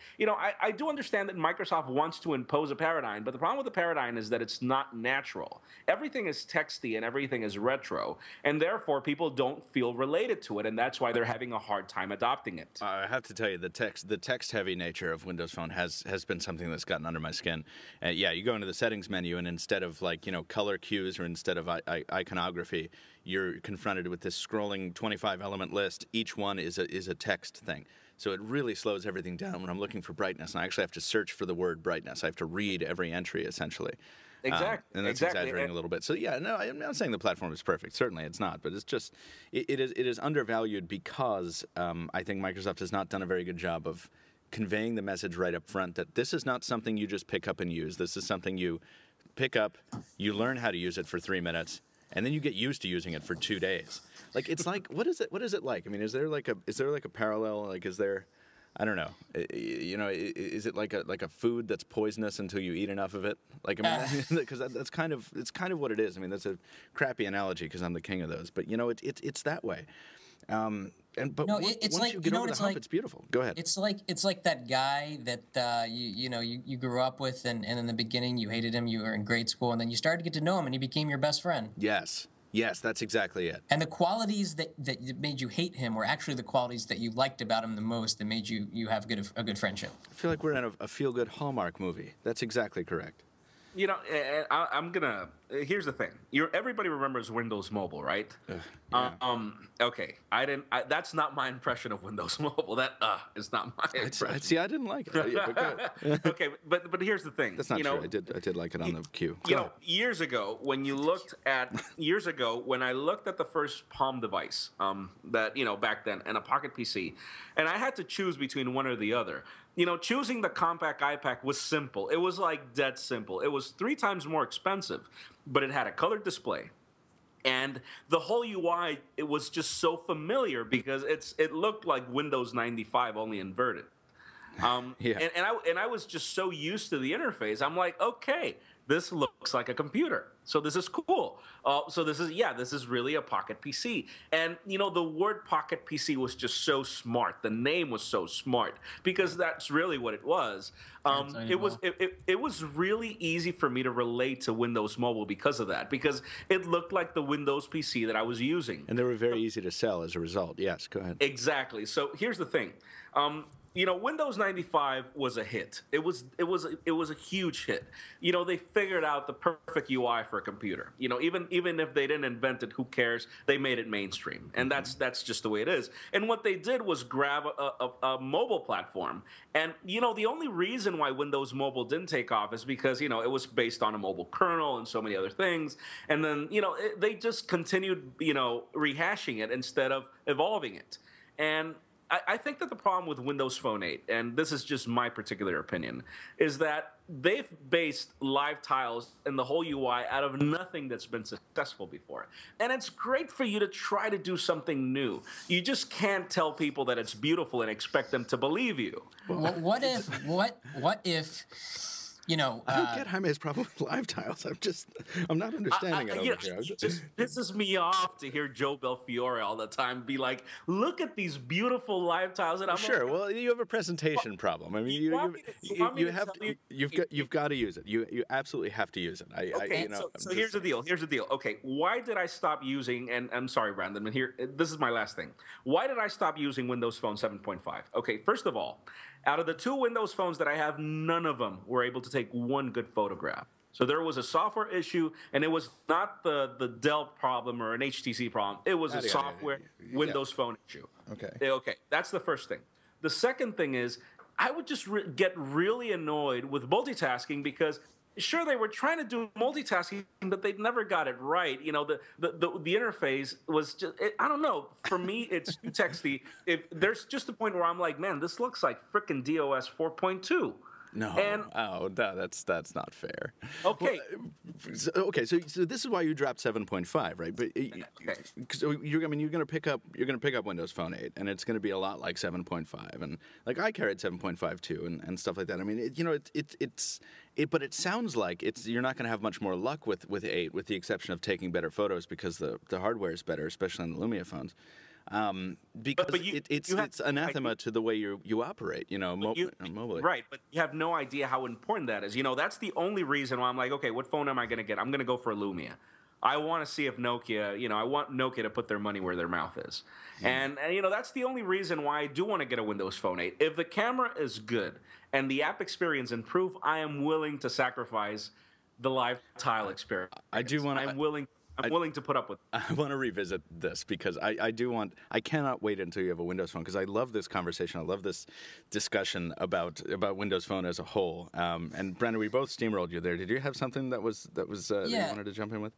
do understand that Microsoft wants to impose a paradigm, but the problem with the paradigm is that it's not natural. Everything is texty and everything is retro, and therefore people don't feel related to it, and that's why they're having a hard time adopting it. I have to tell you, the text-heavy nature of Windows Phone has been something that's gotten under my skin. You go into the settings menu, and instead of color cues or instead of iconography, you're confronted with this scrolling 25-element list. Each one is a text thing. So it really slows everything down when I'm looking for brightness. And I actually have to search for the word brightness. I have to read every entry, essentially. Exactly. And that's exaggerating a little bit. So, yeah, no, I'm not saying the platform is perfect. Certainly it's not. But it's just, it is undervalued because I think Microsoft has not done a very good job of conveying the message right up front that this is not something you just pick up and use. This is something you pick up, you learn how to use it for 3 minutes, and then you get used to using it for 2 days. Like, it's like, what is it like? I mean, is there like a parallel? Like, is there, I don't know, is it like a food that's poisonous until you eat enough of it? Like, I mean, because it's kind of what it is. I mean, that's a crappy analogy because I'm the king of those, but it's that way. Once you get over the hump, it's beautiful. Go ahead. It's like that guy that you grew up with, and in the beginning you hated him. You were in grade school, and then you started to get to know him, and he became your best friend. Yes, that's exactly it. And the qualities that made you hate him were actually the qualities that you liked about him the most, that made you have a good friendship. I feel like we're in a feel-good Hallmark movie. That's exactly correct. You know, I'm gonna. Here's the thing. Everybody remembers Windows Mobile, right? Yeah. Okay. That's not my impression of Windows Mobile. That is not my impression. See, I didn't like it. Yeah, but okay, but here's the thing. That's not true. I did like it on the queue. Years ago, when I looked at the first Palm device, that back then, and a Pocket PC, and I had to choose between one or the other. Choosing the compact iPad was simple. It was like dead simple. It was 3 times more expensive, but it had a colored display. And the whole UI, it was just so familiar because it looked like Windows 95, only inverted. Yeah. And I was just so used to the interface. I'm like, okay, this looks like a computer. So this is cool. So this is really a Pocket PC. And, the word Pocket PC was just so smart. The name was so smart because that's really what it was. It was really easy for me to relate to Windows Mobile because of that, because it looked like the Windows PC that I was using. And they were very easy to sell as a result. Yes, go ahead. Exactly. So here's the thing. Windows 95 was a hit. It was a huge hit. They figured out the perfect UI for a computer. Even if they didn't invent it, who cares? They made it mainstream, and that's just the way it is. And what they did was grab a mobile platform. And the only reason why Windows Mobile didn't take off is because it was based on a mobile kernel and so many other things. And then they just continued rehashing it instead of evolving it. And I think that the problem with Windows Phone 8, and this is just my particular opinion, is that they've based live tiles and the whole UI out of nothing that's been successful before. And it's great for you to try to do something new. You just can't tell people that it's beautiful and expect them to believe you. What if I don't get Jaime's problem with live tiles. I'm not understanding it over here. It just pisses me off to hear Joe Belfiore all the time be like, look at these beautiful live tiles. And I'm sure. Well, you have a presentation problem. I mean, you've got to use it. You absolutely have to use it. So here's the deal. Okay, why did I stop using, and I'm sorry, Brandon, but this is my last thing. Why did I stop using Windows Phone 7.5? Okay, first of all, out of the 2 Windows phones that I have, none of them were able to take one good photograph. So there was a software issue, and it was not the Dell problem or an HTC problem. It was a software Windows Phone issue. Okay, that's the first thing. The second thing is I would just get really annoyed with multitasking because sure, they were trying to do multitasking, but they never got it right. The interface was just, I don't know. For me, it's too texty. If there's just a point where I'm like, man, this looks like frickin' DOS 4.2. No, that's not fair. Okay. So this is why you dropped 7.5, right? But so you're going to pick up Windows Phone 8, and it's going to be a lot like 7.5, and like I carried 7.5 too, and stuff like that. I mean, but it sounds like you're not going to have much more luck with 8, with the exception of taking better photos because the hardware is better, especially on the Lumia phones. Because it's anathema to the way you operate, mobily. Right, but you have no idea how important that is. That's the only reason why I'm like, okay, what phone am I going to get? I'm going to go for a Lumia. I want to see if Nokia, I want Nokia to put their money where their mouth is. And that's the only reason why I do want to get a Windows Phone 8. If the camera is good and the app experience improve, I am willing to sacrifice the live tile experience. I'm willing. I'm willing to put up with. I want to revisit this because I cannot wait until you have a Windows Phone because I love this conversation. I love this discussion about Windows Phone as a whole. And Brandon, we both steamrolled you there. Did you have something that you wanted to jump in with?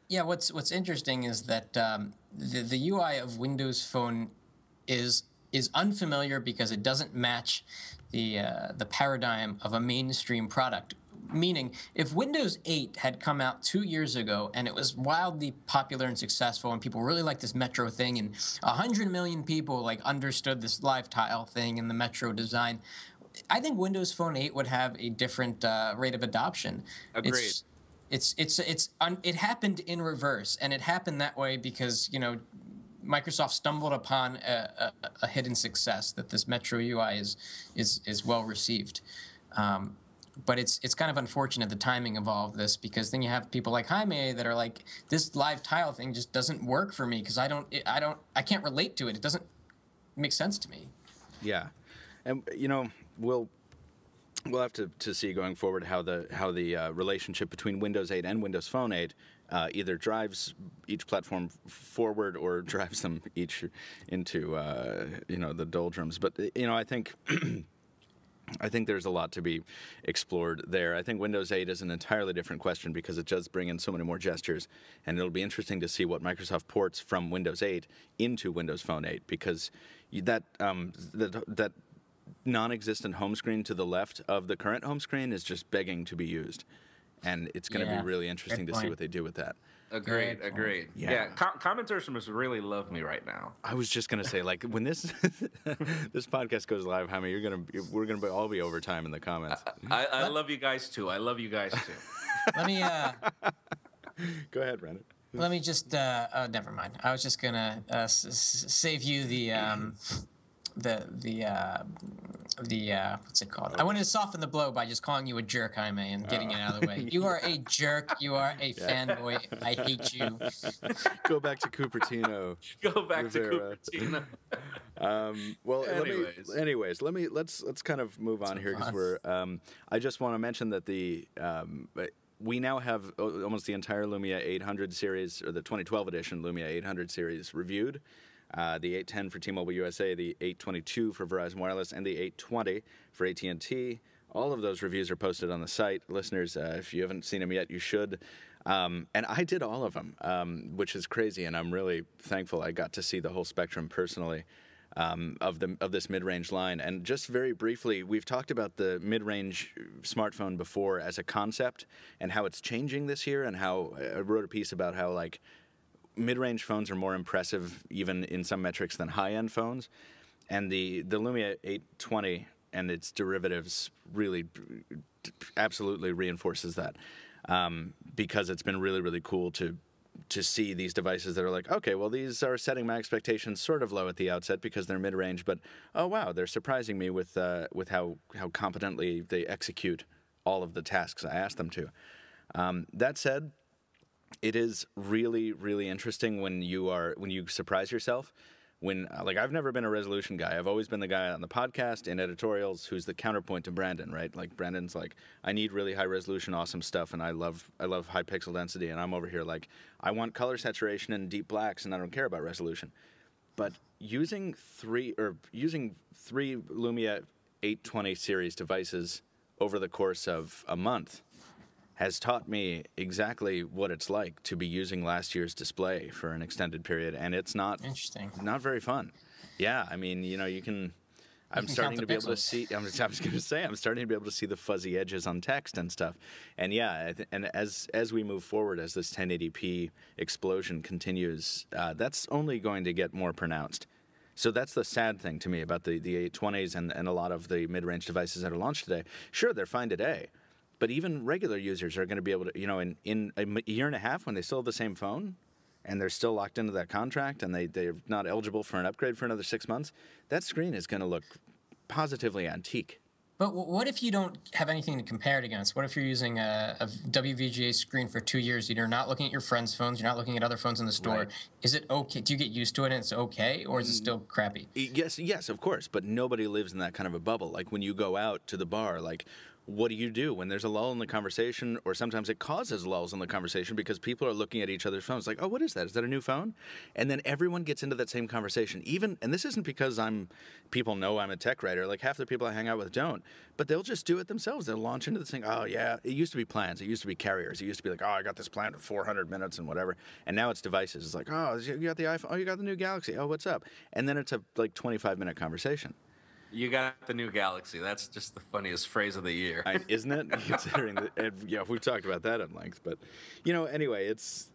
Yeah, what's interesting is that the UI of Windows Phone is unfamiliar because it doesn't match the paradigm of a mainstream product. Meaning, if Windows 8 had come out 2 years ago and it was wildly popular and successful and people really liked this Metro thing and 100 million people like understood this live tile thing and the Metro design, I think Windows Phone 8 would have a different rate of adoption. Agreed. It happened in reverse, and it happened that way because Microsoft stumbled upon a hidden success that this Metro UI is well received. But it's kind of unfortunate the timing of all of this because then you have people like Jaime that are like, this live tile thing just doesn't work for me because I can't relate to it. It doesn't make sense to me. Yeah, and we'll have to see going forward how the relationship between Windows 8 and Windows Phone 8 either drives each platform forward or drives them each into the doldrums. But I think there's a lot to be explored there. I think Windows 8 is an entirely different question because it does bring in so many more gestures, and it'll be interesting to see what Microsoft ports from Windows 8 into Windows Phone 8 because that non-existent home screen to the left of the current home screen is just begging to be used, and it's going to be really interesting to see what they do with that. Agreed. Yeah. Commenters must really love me right now. I was just gonna say, like, when this this podcast goes live, Jaime, we're gonna all be overtime in the comments. I love you guys too. Let me go ahead, Brandon. Let me just never mind. I was just gonna save you the what's it called? I wanted to soften the blow by just calling you a jerk, Jaime, and getting it out of the way. You are a jerk. You are a fanboy. I hate you. Go back to Cupertino. Cupertino. Well, anyways, let's kind of move on here because I just want to mention that we now have almost the entire Lumia 800 series, or the 2012 edition Lumia 800 series reviewed. The 810 for T-Mobile USA, the 822 for Verizon Wireless, and the 820 for AT&T. All of those reviews are posted on the site. Listeners, if you haven't seen them yet, you should. And I did all of them, which is crazy, and I'm really thankful I got to see the whole spectrum personally of this mid-range line. And just very briefly, we've talked about the mid-range smartphone before as a concept and how it's changing this year, and how I wrote a piece about how, like, mid-range phones are more impressive even in some metrics than high-end phones, and the Lumia 820 and its derivatives really absolutely reinforces that, because it's been really, really cool to see these devices that are like, okay, well, these are setting my expectations sort of low at the outset because they're mid-range, but oh wow, they're surprising me with how competently they execute all of the tasks I asked them to. That said, it is really, really interesting when you surprise yourself. I've never been a resolution guy. I've always been the guy on the podcast in editorials who's the counterpoint to Brandon, right? Like, Brandon's like, I need really high resolution, awesome stuff, and I love high pixel density, and I'm over here like, I want color saturation and deep blacks, and I don't care about resolution. But using three Lumia 820 series devices over the course of a month has taught me exactly what it's like to be using last year's display for an extended period, and it's not very fun. Yeah, I mean, I'm starting to be able to see. I was going to say, I'm starting to be able to see the fuzzy edges on text and stuff. And yeah, and as we move forward, as this 1080p explosion continues, that's only going to get more pronounced. So that's the sad thing to me about the 820s and a lot of the mid-range devices that are launched today. Sure, they're fine today, but even regular users are going to be able to, in a year and a half, when they still have the same phone and they're still locked into that contract and they're not eligible for an upgrade for another 6 months, that screen is going to look positively antique. But what if you don't have anything to compare it against? What if you're using a WVGA screen for 2 years? You're not looking at your friends' phones. You're not looking at other phones in the store. Right. Is it okay? Do you get used to it and it's okay? Or is it still crappy? Yes, of course. But nobody lives in that kind of a bubble. Like, when you go out to the bar, like, what do you do when there's a lull in the conversation, or sometimes it causes lulls in the conversation because people are looking at each other's phones like, oh, what is that? Is that a new phone? And then everyone gets into that same conversation. And this isn't because people know I'm a tech writer. Like half the people I hang out with don't, but they'll just do it themselves. They'll launch into this thing. Oh yeah, it used to be plans. It used to be carriers. It used to be like, oh, I got this plan for 400 minutes and whatever. And now it's devices. It's like, oh, you got the iPhone. Oh, you got the new Galaxy. Oh, what's up? And then it's a like 25-minute conversation. You got the new Galaxy. That's just the funniest phrase of the year. Isn't it? Considering that, we've talked about that at length. But, anyway, that's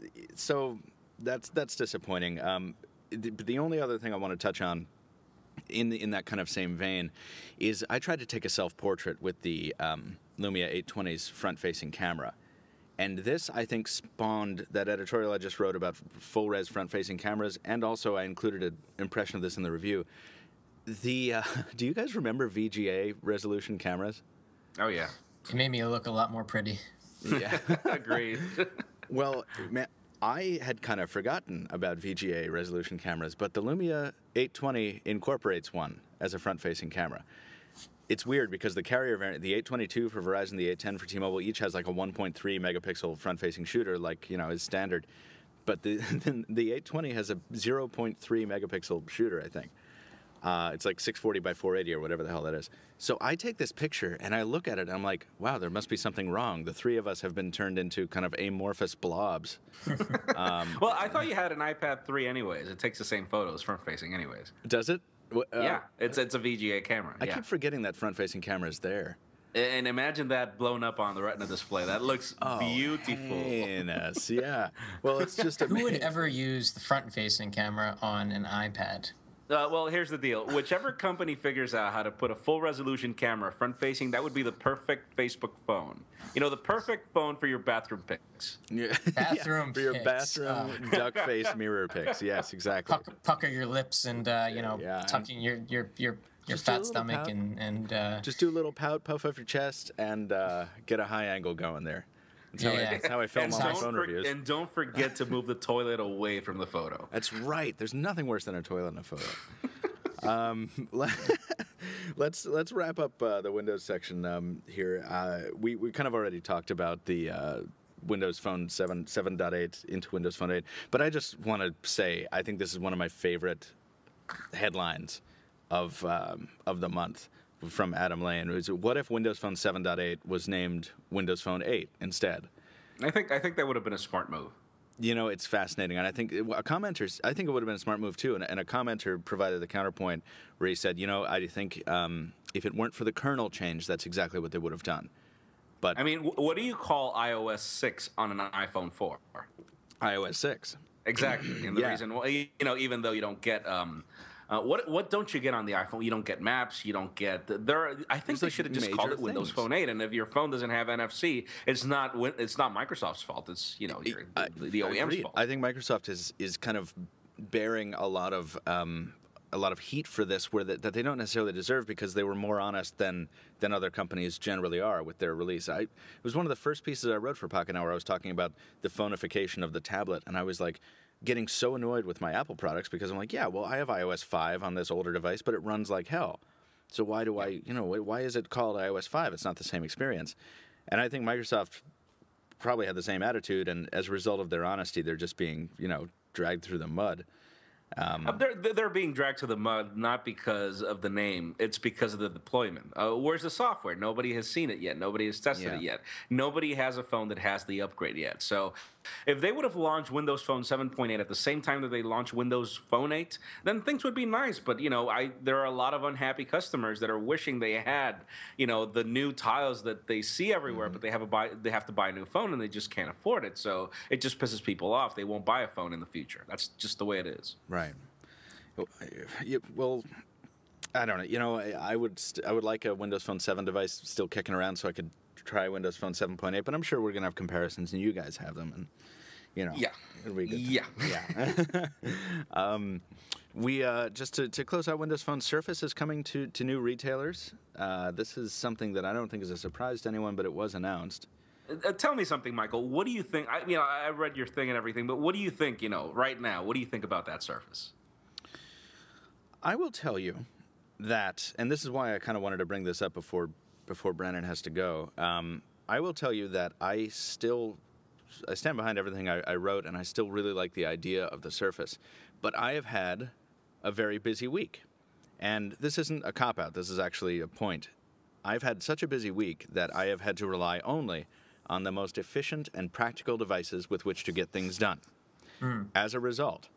disappointing. The only other thing I want to touch on in that kind of same vein is I tried to take a self-portrait with the Lumia 820's front-facing camera. And this, I think, spawned that editorial I just wrote about full-res front-facing cameras, and also I included an impression of this in the review. Do you guys remember VGA resolution cameras? Oh, yeah. It made me look a lot more pretty. Yeah. Agreed. Well, man, I had kind of forgotten about VGA resolution cameras, but the Lumia 820 incorporates one as a front-facing camera. It's weird because the carrier variant, the 822 for Verizon, the 810 for T-Mobile, each has like a 1.3 megapixel front-facing shooter, like, is standard. But the 820 has a 0.3 megapixel shooter, I think. It's like 640 by 480 or whatever the hell that is. So I take this picture and I look at it and I'm like, wow, there must be something wrong. The three of us have been turned into kind of amorphous blobs. Well, I thought you had an iPad 3 anyways. It takes the same photos front-facing anyways. Does it? Yeah, it's a VGA camera. I keep forgetting that front-facing camera is there. And imagine that blown up on the Retina display. That looks beautiful. Heinous, yeah. Well, it's just Who would ever use the front-facing camera on an iPad? Well, here's the deal. Whichever company figures out how to put a full-resolution camera front-facing, that would be the perfect Facebook phone. The perfect phone for your bathroom pics. Yeah. Bathroom for your bathroom duck face mirror pics. Yes, exactly. Pucker your lips and tucking your fat stomach and just do a little pout, puff up your chest, and get a high angle going there. That's how I film all my phone reviews. And don't forget to move the toilet away from the photo. That's right. There's nothing worse than a toilet in a photo. Let's wrap up the Windows section here. We kind of already talked about the Windows Phone 7.8 into Windows Phone 8, but I just want to say I think this is one of my favorite headlines of the month. From Adam Lane, what if Windows Phone 7.8 was named Windows Phone 8 instead? I think that would have been a smart move. It's fascinating, and I think it would have been a smart move too. And a commenter provided the counterpoint where he said, I think if it weren't for the kernel change, that's exactly what they would have done. But I mean, what do you call iOS 6 on an iPhone 4? iOS 6. Exactly, and the reason, even though you don't get what don't you get on the iPhone? You don't get maps. You don't get I think they should have just called it Windows Phone 8. And if your phone doesn't have NFC, it's not Microsoft's fault. It's the OEM's fault. I think Microsoft is kind of bearing a lot of heat for this, that they don't necessarily deserve because they were more honest than other companies generally are with their release. It was one of the first pieces I wrote for Pocketnow where I was talking about the phoneification of the tablet, and I was like, getting so annoyed with my Apple products because I'm like, yeah, well, I have iOS 5 on this older device, but it runs like hell. So why is it called iOS 5? It's not the same experience. And I think Microsoft probably had the same attitude, and as a result of their honesty, they're just being, dragged through the mud. They're being dragged to the mud not because of the name. It's because of the deployment. Where's the software? Nobody has seen it yet. Nobody has tested it yet. Nobody has a phone that has the upgrade yet. So if they would have launched Windows Phone 7.8 at the same time that they launched Windows Phone 8, then things would be nice. But, there are a lot of unhappy customers that are wishing they had, the new tiles that they see everywhere, but they have to buy a new phone and they just can't afford it. So it just pisses people off. They won't buy a phone in the future. That's just the way it is. Right. Well, I don't know. I would like a Windows Phone 7 device still kicking around so I could try Windows Phone 7.8. But I'm sure we're gonna have comparisons, and you guys have them, and it'll be good. We just to close out, Windows Phone Surface is coming to new retailers. This is something that I don't think is a surprise to anyone, but it was announced. Tell me something, Michael. What do you think? I read your thing and everything, but what do you think? Right now, what do you think about that Surface? I will tell you that, and this is why I kind of wanted to bring this up before before Brandon has to go. I will tell you that I stand behind everything I wrote, and I still really like the idea of the Surface. But I have had a very busy week. And this isn't a cop-out. This is actually a point. I've had such a busy week that I have had to rely only on the most efficient and practical devices with which to get things done. As a result,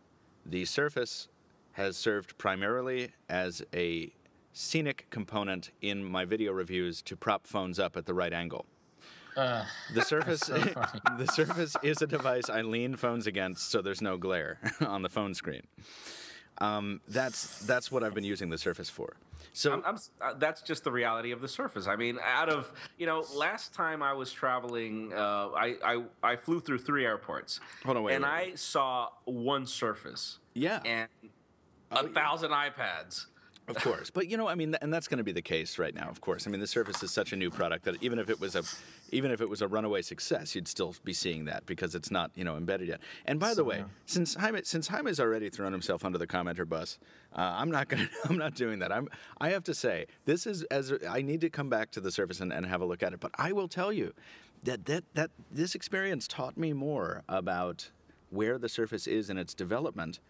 the Surface has served primarily as a scenic component in my video reviews to prop phones up at the right angle. The Surface, the Surface is a device I lean phones against so there's no glare on the phone screen. That's what I've been using the Surface for. So that's just the reality of the Surface. I mean, last time I was traveling, I flew through 3 airports. Hold on, wait. I saw one Surface. Yeah. And 1,000 iPads. Of course, but and that's going to be the case right now. Of course, the Surface is such a new product that even if it was a runaway success, you'd still be seeing that because it's not embedded yet. And by the way, since Jaime's already thrown himself under the commenter bus, I'm not doing that. I have to say I need to come back to the Surface and have a look at it. But I will tell you that this experience taught me more about where the Surface is in its development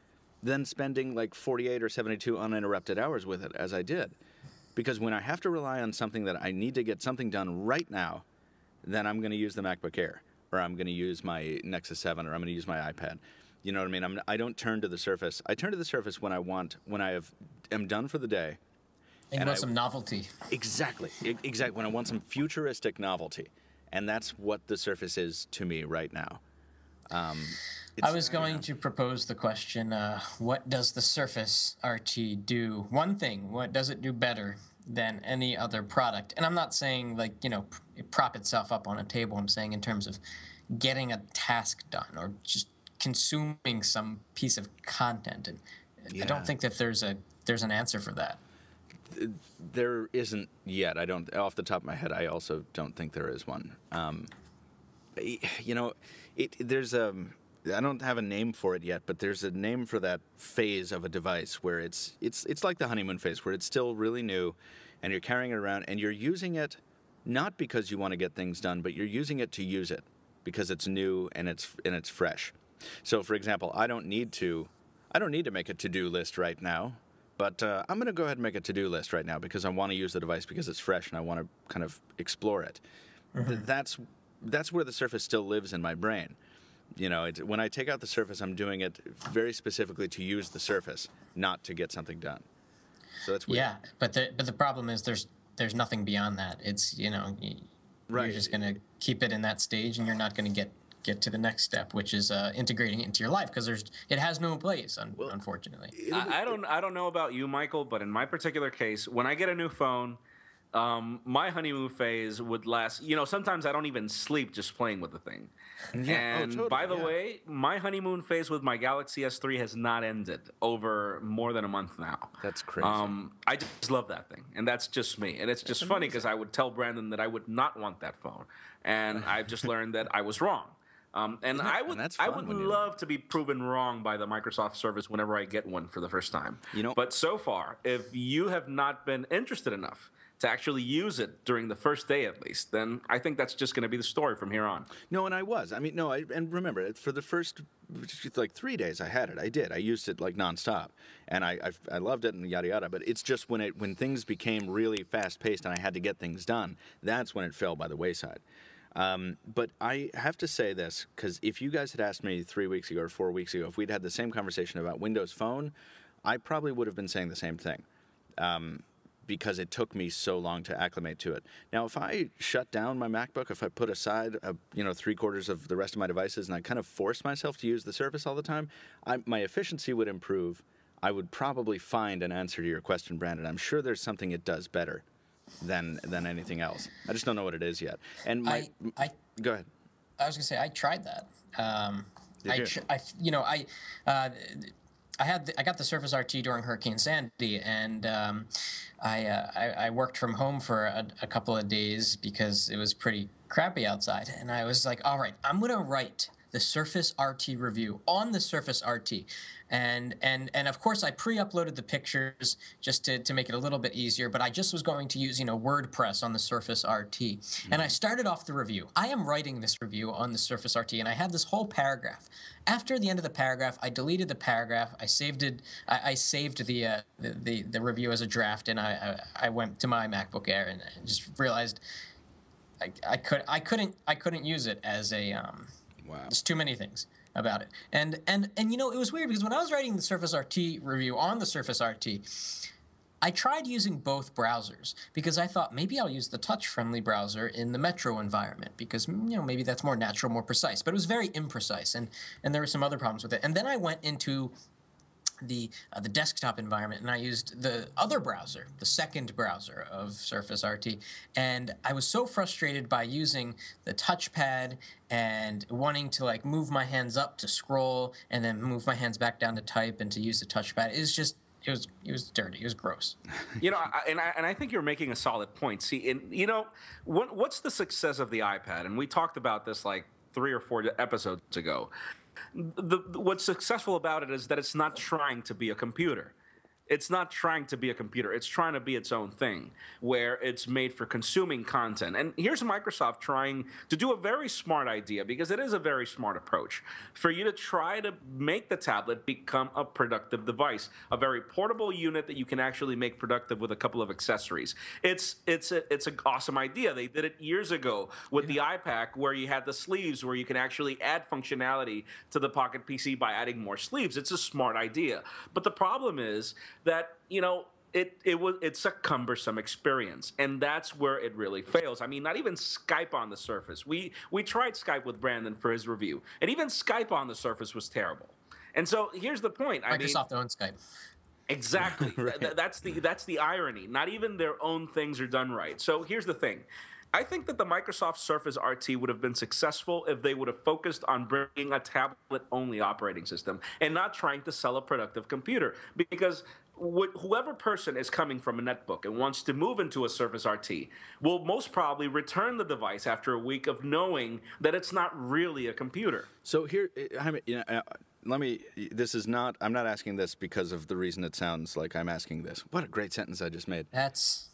than spending like 48 or 72 uninterrupted hours with it, as I did. Because when I have to rely on something that I need to get something done right now, then I'm going to use the MacBook Air, or I'm going to use my Nexus 7, or I'm going to use my iPad. You know what I mean? I don't turn to the Surface. I turn to the Surface when I am done for the day. And you want some novelty. Exactly. When I want some futuristic novelty. And that's what the Surface is to me right now. I was going to propose the question, what does the Surface RT do? One thing, what does it do better than any other product? And I'm not saying prop itself up on a table. I'm saying in terms of getting a task done or just consuming some piece of content. And I don't think that there's an answer for that. There isn't yet. Off the top of my head, I also don't think there is one. I don't have a name for it yet, but there's a name for that phase of a device where it's like the honeymoon phase, where it's still really new, and you're carrying it around, and you're using it not because you want to get things done, but you're using it to use it because it's new and it's fresh. So, for example, I don't need to make a to-do list right now, but I'm going to go ahead and make a to-do list right now because I want to use the device because it's fresh and I want to kind of explore it. Mm-hmm. That's where the Surface still lives in my brain. When I take out the Surface, I'm doing it very specifically to use the Surface, not to get something done. So that's weird. Yeah, but the problem is there's nothing beyond that. It's right. You're just going to keep it in that stage, and you're not going to get to the next step, which is integrating it into your life because it has no place, unfortunately. I don't know about you, Michael, but in my particular case, when I get a new phone, my honeymoon phase would last. Sometimes I don't even sleep just playing with the thing. Yeah. And totally, by the way, my honeymoon phase with my Galaxy S3 has not ended over more than a month now. That's crazy. I just love that thing, and that's just me. And it's just funny because I would tell Brandon that I would not want that phone, and I've just learned that I was wrong. I would love to be proven wrong by the Microsoft Surface whenever I get one for the first time. But so far, if you have not been interested enough to actually use it during the first day at least, then I think that's just going to be the story from here on. No, and I was. And remember, for the first 3 days I had it, I did. I used it nonstop, and I loved it and yada yada. But it's just when things became really fast paced and I had to get things done, that's when it fell by the wayside. But I have to say this, because if you guys had asked me 3 weeks ago or 4 weeks ago if we'd had the same conversation about Windows Phone, I probably would have been saying the same thing. Because it took me so long to acclimate to it. Now, if I shut down my MacBook, if I put aside, 3/4 of the rest of my devices, and I kind of force myself to use the Surface all the time, my efficiency would improve. I would probably find an answer to your question, Brandon. I'm sure there's something it does better than anything else. I just don't know what it is yet. And go ahead. I was gonna say I tried that. I got the Surface RT during Hurricane Sandy, and I worked from home for a couple of days because it was pretty crappy outside. And I was like, all right, I'm going to write the Surface RT review on the Surface RT. And of course, I pre-uploaded the pictures just to make it a little bit easier, but I just was going to use, WordPress on the Surface RT. And I started off the review. I am writing this review on the Surface RT, and I had this whole paragraph. After the end of the paragraph, I deleted the paragraph. I saved it. I saved the review as a draft, and I went to my MacBook Air and just realized I couldn't use it as a wow. There's too many things about it. And it was weird because when I was writing the Surface RT review on the Surface RT, I tried using both browsers because I thought maybe I'll use the touch-friendly browser in the Metro environment because maybe that's more natural, more precise. But it was very imprecise, and there were some other problems with it. And then I went into the desktop environment, and I used the other browser, the second browser of Surface RT, and I was so frustrated by using the touchpad and wanting to move my hands up to scroll and then move my hands back down to type and to use the touchpad. It was dirty. It was gross. I think you're making a solid point. See, what's the success of the iPad? And we talked about this like 3 or 4 episodes ago. What's successful about it is that it's not trying to be a computer. It's not trying to be a computer. It's trying to be its own thing, where it's made for consuming content. And here's Microsoft trying to do a very smart idea, because it is a very smart approach, for you to try to make the tablet become a productive device, a very portable unit that you can actually make productive with a couple of accessories. It's an awesome idea. They did it years ago with the iPad, where you had the sleeves, where you can actually add functionality to the Pocket PC by adding more sleeves. It's a smart idea. But the problem is that, it's a cumbersome experience, and that's where it really fails. I mean, not even Skype on the Surface. We tried Skype with Brandon for his review, and even Skype on the Surface was terrible. And so here's the point. Microsoft owns Skype. Exactly. Right. That's the irony. Not even their own things are done right. So here's the thing. I think that the Microsoft Surface RT would have been successful if they would have focused on bringing a tablet-only operating system and not trying to sell a productive computer. Because whoever person is coming from a netbook and wants to move into a Surface RT will most probably return the device after a week of knowing that it's not really a computer. So here, I'm not asking this because of the reason it sounds like I'm asking this. What a great sentence I just made.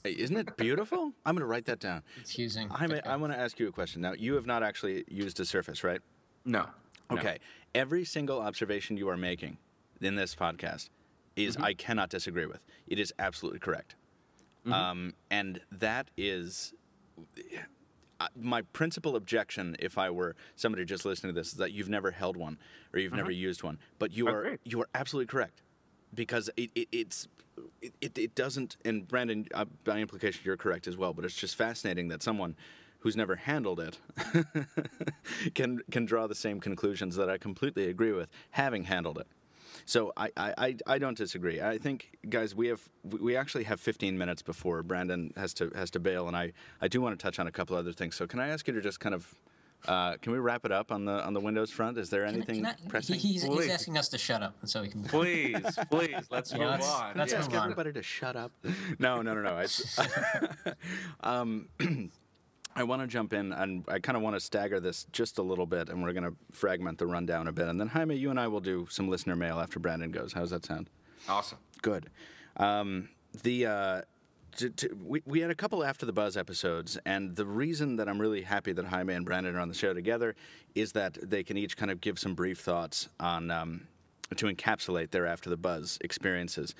Isn't it beautiful? I'm going to write that down. Confusing. I want to ask you a question. Now, you have not actually used a Surface, right? No. Okay. No. Every single observation you are making in this podcast is I cannot disagree with. It is absolutely correct. And that is... my principal objection, if I were somebody just listening to this, is that you've never held one or you've never used one. But you are absolutely correct, because it doesn't. And Brandon, by implication, you're correct as well. But it's just fascinating that someone who's never handled it can draw the same conclusions that I completely agree with, having handled it. So I don't disagree. I think, guys, we actually have 15 minutes before Brandon has to bail, and I do want to touch on a couple other things. So can I ask you to just kind of can we wrap it up on the Windows front? Is there anything pressing? He's asking us to shut up, and so we can. Please, let's move on. Let's ask everybody to shut up. No. I want to jump in, and I kind of want to stagger this just a little bit, and we're going to fragment the rundown a bit. And then, Jaime, you and I will do some listener mail after Brandon goes. How does that sound? Awesome. Good. We had a couple After the Buzz episodes, and the reason that I'm really happy that Jaime and Brandon are on the show together is that they can each kind of give some brief thoughts on to encapsulate their After the Buzz experiences.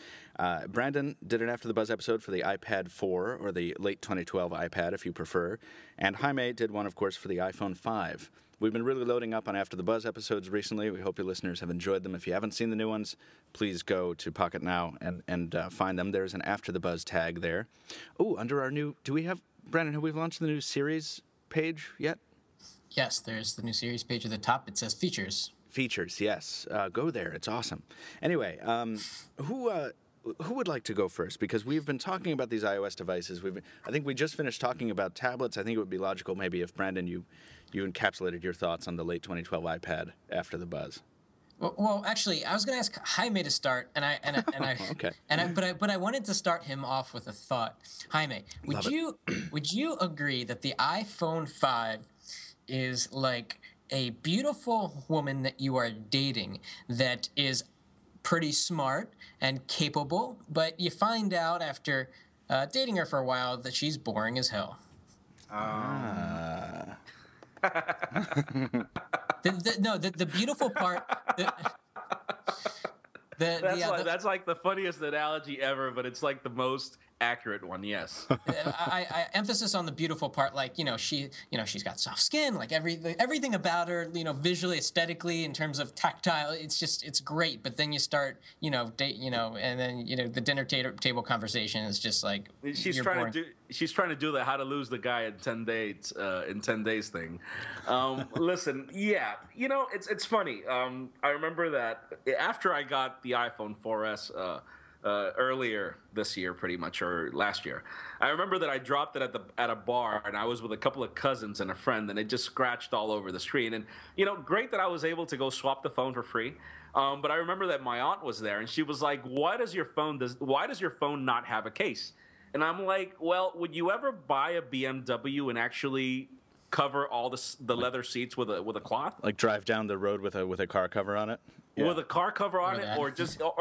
Brandon did an After the Buzz episode for the iPad 4, or the late 2012 iPad, if you prefer, and Jaime did one, of course, for the iPhone 5. We've been really loading up on After the Buzz episodes recently. We hope your listeners have enjoyed them. If you haven't seen the new ones, please go to Pocketnow and find them. There's an After the Buzz tag there. Oh, under our new... Brandon, have we launched the new series page yet? Yes, there's the new series page at the top. It says Features. Features, yes. Go there. It's awesome. Anyway, who would like to go first? Because we've been talking about these iOS devices. I think we just finished talking about tablets. I think it would be logical maybe if, Brandon, you encapsulated your thoughts on the late 2012 iPad After the Buzz. Well, actually, I was going to ask Jaime to start, okay. But I wanted to start him off with a thought. Jaime, would you agree that the iPhone 5 is like a beautiful woman that you are dating that is pretty smart and capable, but you find out after dating her for a while that she's boring as hell? The beautiful part. That's like the funniest analogy ever, but it's like the most accurate one. Yes. I emphasis on the beautiful part, like she's got soft skin, like everything about her, visually, aesthetically, in terms of tactile, it's great. But then you start, date, and then the dinner table conversation is just like she's trying to do the how to lose the guy in 10 days thing. Listen, yeah, it's funny. I remember that after I got the iPhone 4S. Earlier this year, pretty much, or last year, I remember that I dropped it at a bar, and I was with a couple of cousins and a friend, and it just scratched all over the screen. And great that I was able to go swap the phone for free. But I remember that my aunt was there, and she was like, "Why does your phone not have a case?" And I'm like, "Well, would you ever buy a BMW and actually cover all the leather seats with a cloth? Like drive down the road with a car cover on it?" Yeah. With a car cover on it, or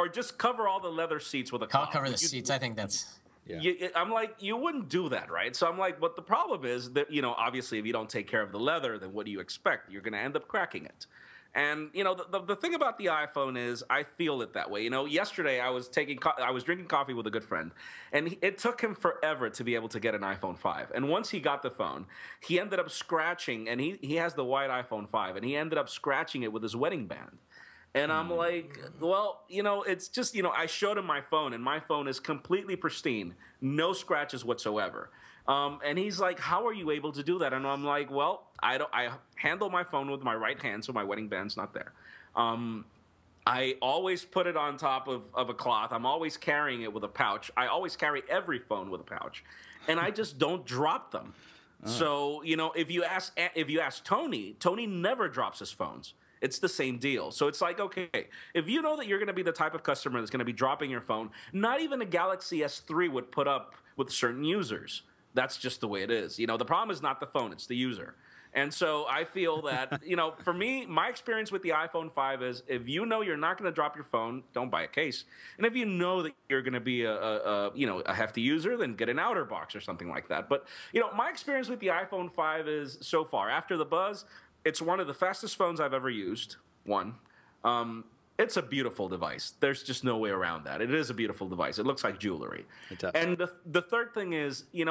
just cover all the leather seats with a cloth. I'll cover the seats. I think that's. Yeah. I'm like, you wouldn't do that, right? So I'm like, but the problem is that obviously, if you don't take care of the leather, then what do you expect? You're going to end up cracking it. And the thing about the iPhone is, I feel it that way. Yesterday I was drinking coffee with a good friend, and it took him forever to be able to get an iPhone 5. And once he got the phone, he ended up scratching, and he has the white iPhone 5, and he ended up scratching it with his wedding band. And I'm like, well, it's just, I showed him my phone, and my phone is completely pristine, no scratches whatsoever. And he's like, how are you able to do that? And I'm like, well, I handle my phone with my right hand, so my wedding band's not there. I always put it on top of a cloth. I'm always carrying it with a pouch. I always carry every phone with a pouch, and I just don't drop them. So, if you ask Tony never drops his phones. It's the same deal. So it's like, okay, if you know that you're going to be the type of customer that's going to be dropping your phone, not even a Galaxy S3 would put up with certain users. That's just the way it is. The problem is not the phone, it's the user. And so I feel that, for me, my experience with the iPhone 5 is, if you know you're not going to drop your phone, don't buy a case. And if you know that you're going to be a hefty user, then get an outer box or something like that. But, my experience with the iPhone 5 is, so far, after the buzz, it's one of the fastest phones I've ever used, one. It's a beautiful device. There's just no way around that. It is a beautiful device. It looks like jewelry. It does. And the third thing is, and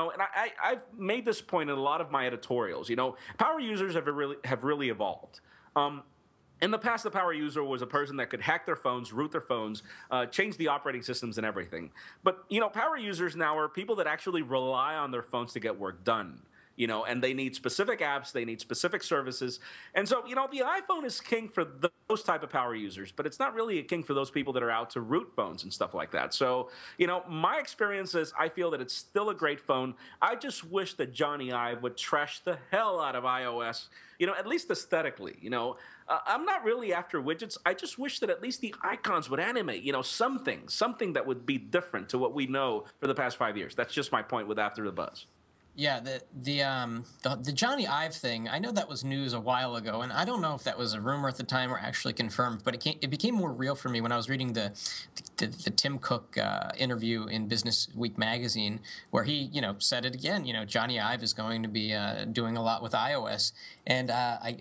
I've made this point in a lot of my editorials, power users have really evolved. In the past, the power user was a person that could hack their phones, root their phones, change the operating systems and everything. But, power users now are people that actually rely on their phones to get work done. And they need specific apps, they need specific services. And so, the iPhone is king for those type of power users, but it's not really a king for those people that are out to root phones and stuff like that. So, my experience is, I feel that it's still a great phone. I just wish that Johnny Ive would trash the hell out of iOS, at least aesthetically. I'm not really after widgets. I just wish that at least the icons would animate, something that would be different to what we know for the past 5 years. That's just my point with After the Buzz. Yeah, the Johnny Ive thing, I know that was news a while ago, and I don't know if that was a rumor at the time or actually confirmed, but it became more real for me when I was reading the Tim Cook interview in Business Week magazine, where he, said it again, Johnny Ive is going to be doing a lot with iOS, and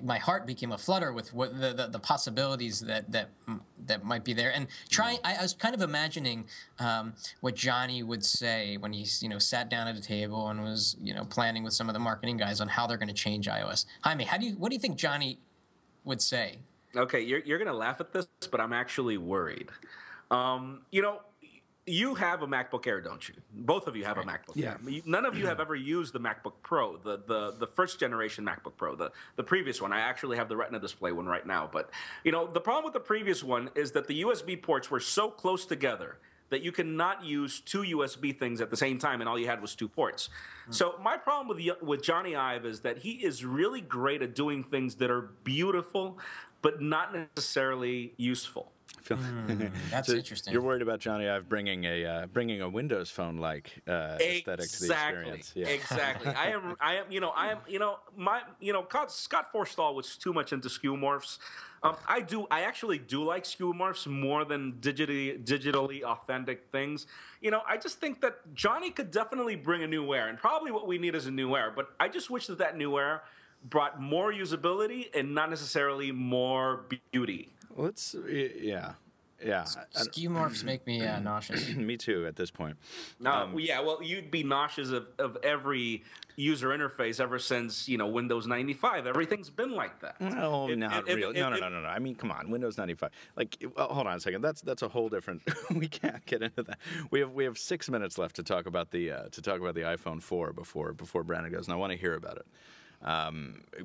my heart became a flutter with what the possibilities that might be there. And I was kind of imagining what Johnny would say when he, sat down at a table and was, planning with some of the marketing guys on how they're going to change iOS. Jaime, what do you think Johnny would say? Okay, you're going to laugh at this, but I'm actually worried. You have a MacBook Air, don't you? Both of you have a MacBook Air. None of you have ever used the MacBook Pro, the first generation MacBook Pro, the previous one. I actually have the Retina display one right now. But, the problem with the previous one is that the USB ports were so close together that you cannot use two USB things at the same time, and all you had was two ports. So my problem with Johnny Ive is that he is really great at doing things that are beautiful, but not necessarily useful. That's So interesting. you're worried about Johnny Ive bringing a Windows phone like aesthetic to the experience. Yeah. Exactly. Scott Forstall was too much into skew morphs. I actually do like skew morphs more than digitally authentic things. I just think that Johnny could definitely bring a new Wear, and probably what we need is a new Wear. But I just wish that new Wear brought more usability and not necessarily more beauty. Yeah. Skew morphs make me nauseous. Me too at this point. Well, you'd be nauseous of every user interface ever since Windows 95. Everything's been like that. No, not really. No. I mean, come on, Windows 95. Hold on a second. That's a whole different. We can't get into that. We have 6 minutes left to talk about the iPhone 4 before Brandon goes, and I want to hear about it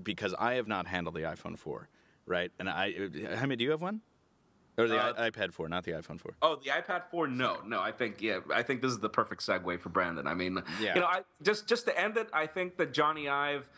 because I have not handled the iPhone 4, right? And Jaime, do you have one? Or the iPad 4, not the iPhone 4. Oh, the iPad 4? No. I think this is the perfect segue for Brandon. I mean, just to end it, I think that Johnny Ive,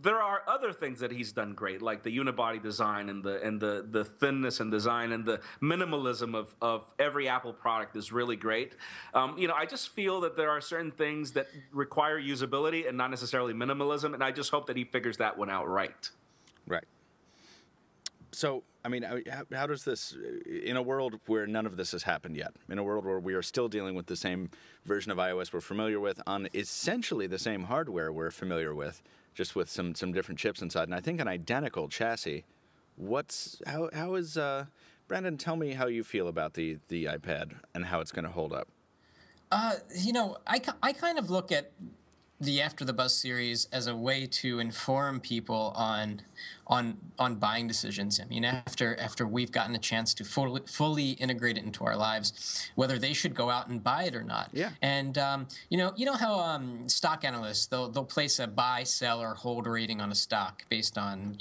there are other things that he's done great, like the unibody design and the thinness and design and the minimalism of every Apple product is really great. I just feel that there are certain things that require usability and not necessarily minimalism, and I just hope that he figures that one out right. Right. So, I mean, how does this, in a world where none of this has happened yet, in a world where we are still dealing with the same version of iOS we're familiar with on essentially the same hardware we're familiar with, just with some different chips inside, and I think an identical chassis, how is, Brandon, tell me how you feel about the iPad and how it's going to hold up. I kind of look at the After the Buzz series as a way to inform people on buying decisions. I mean, after we've gotten a chance to fully integrate it into our lives, whether they should go out and buy it or not. Yeah. And you know how stock analysts they'll place a buy, sell, or hold rating on a stock based on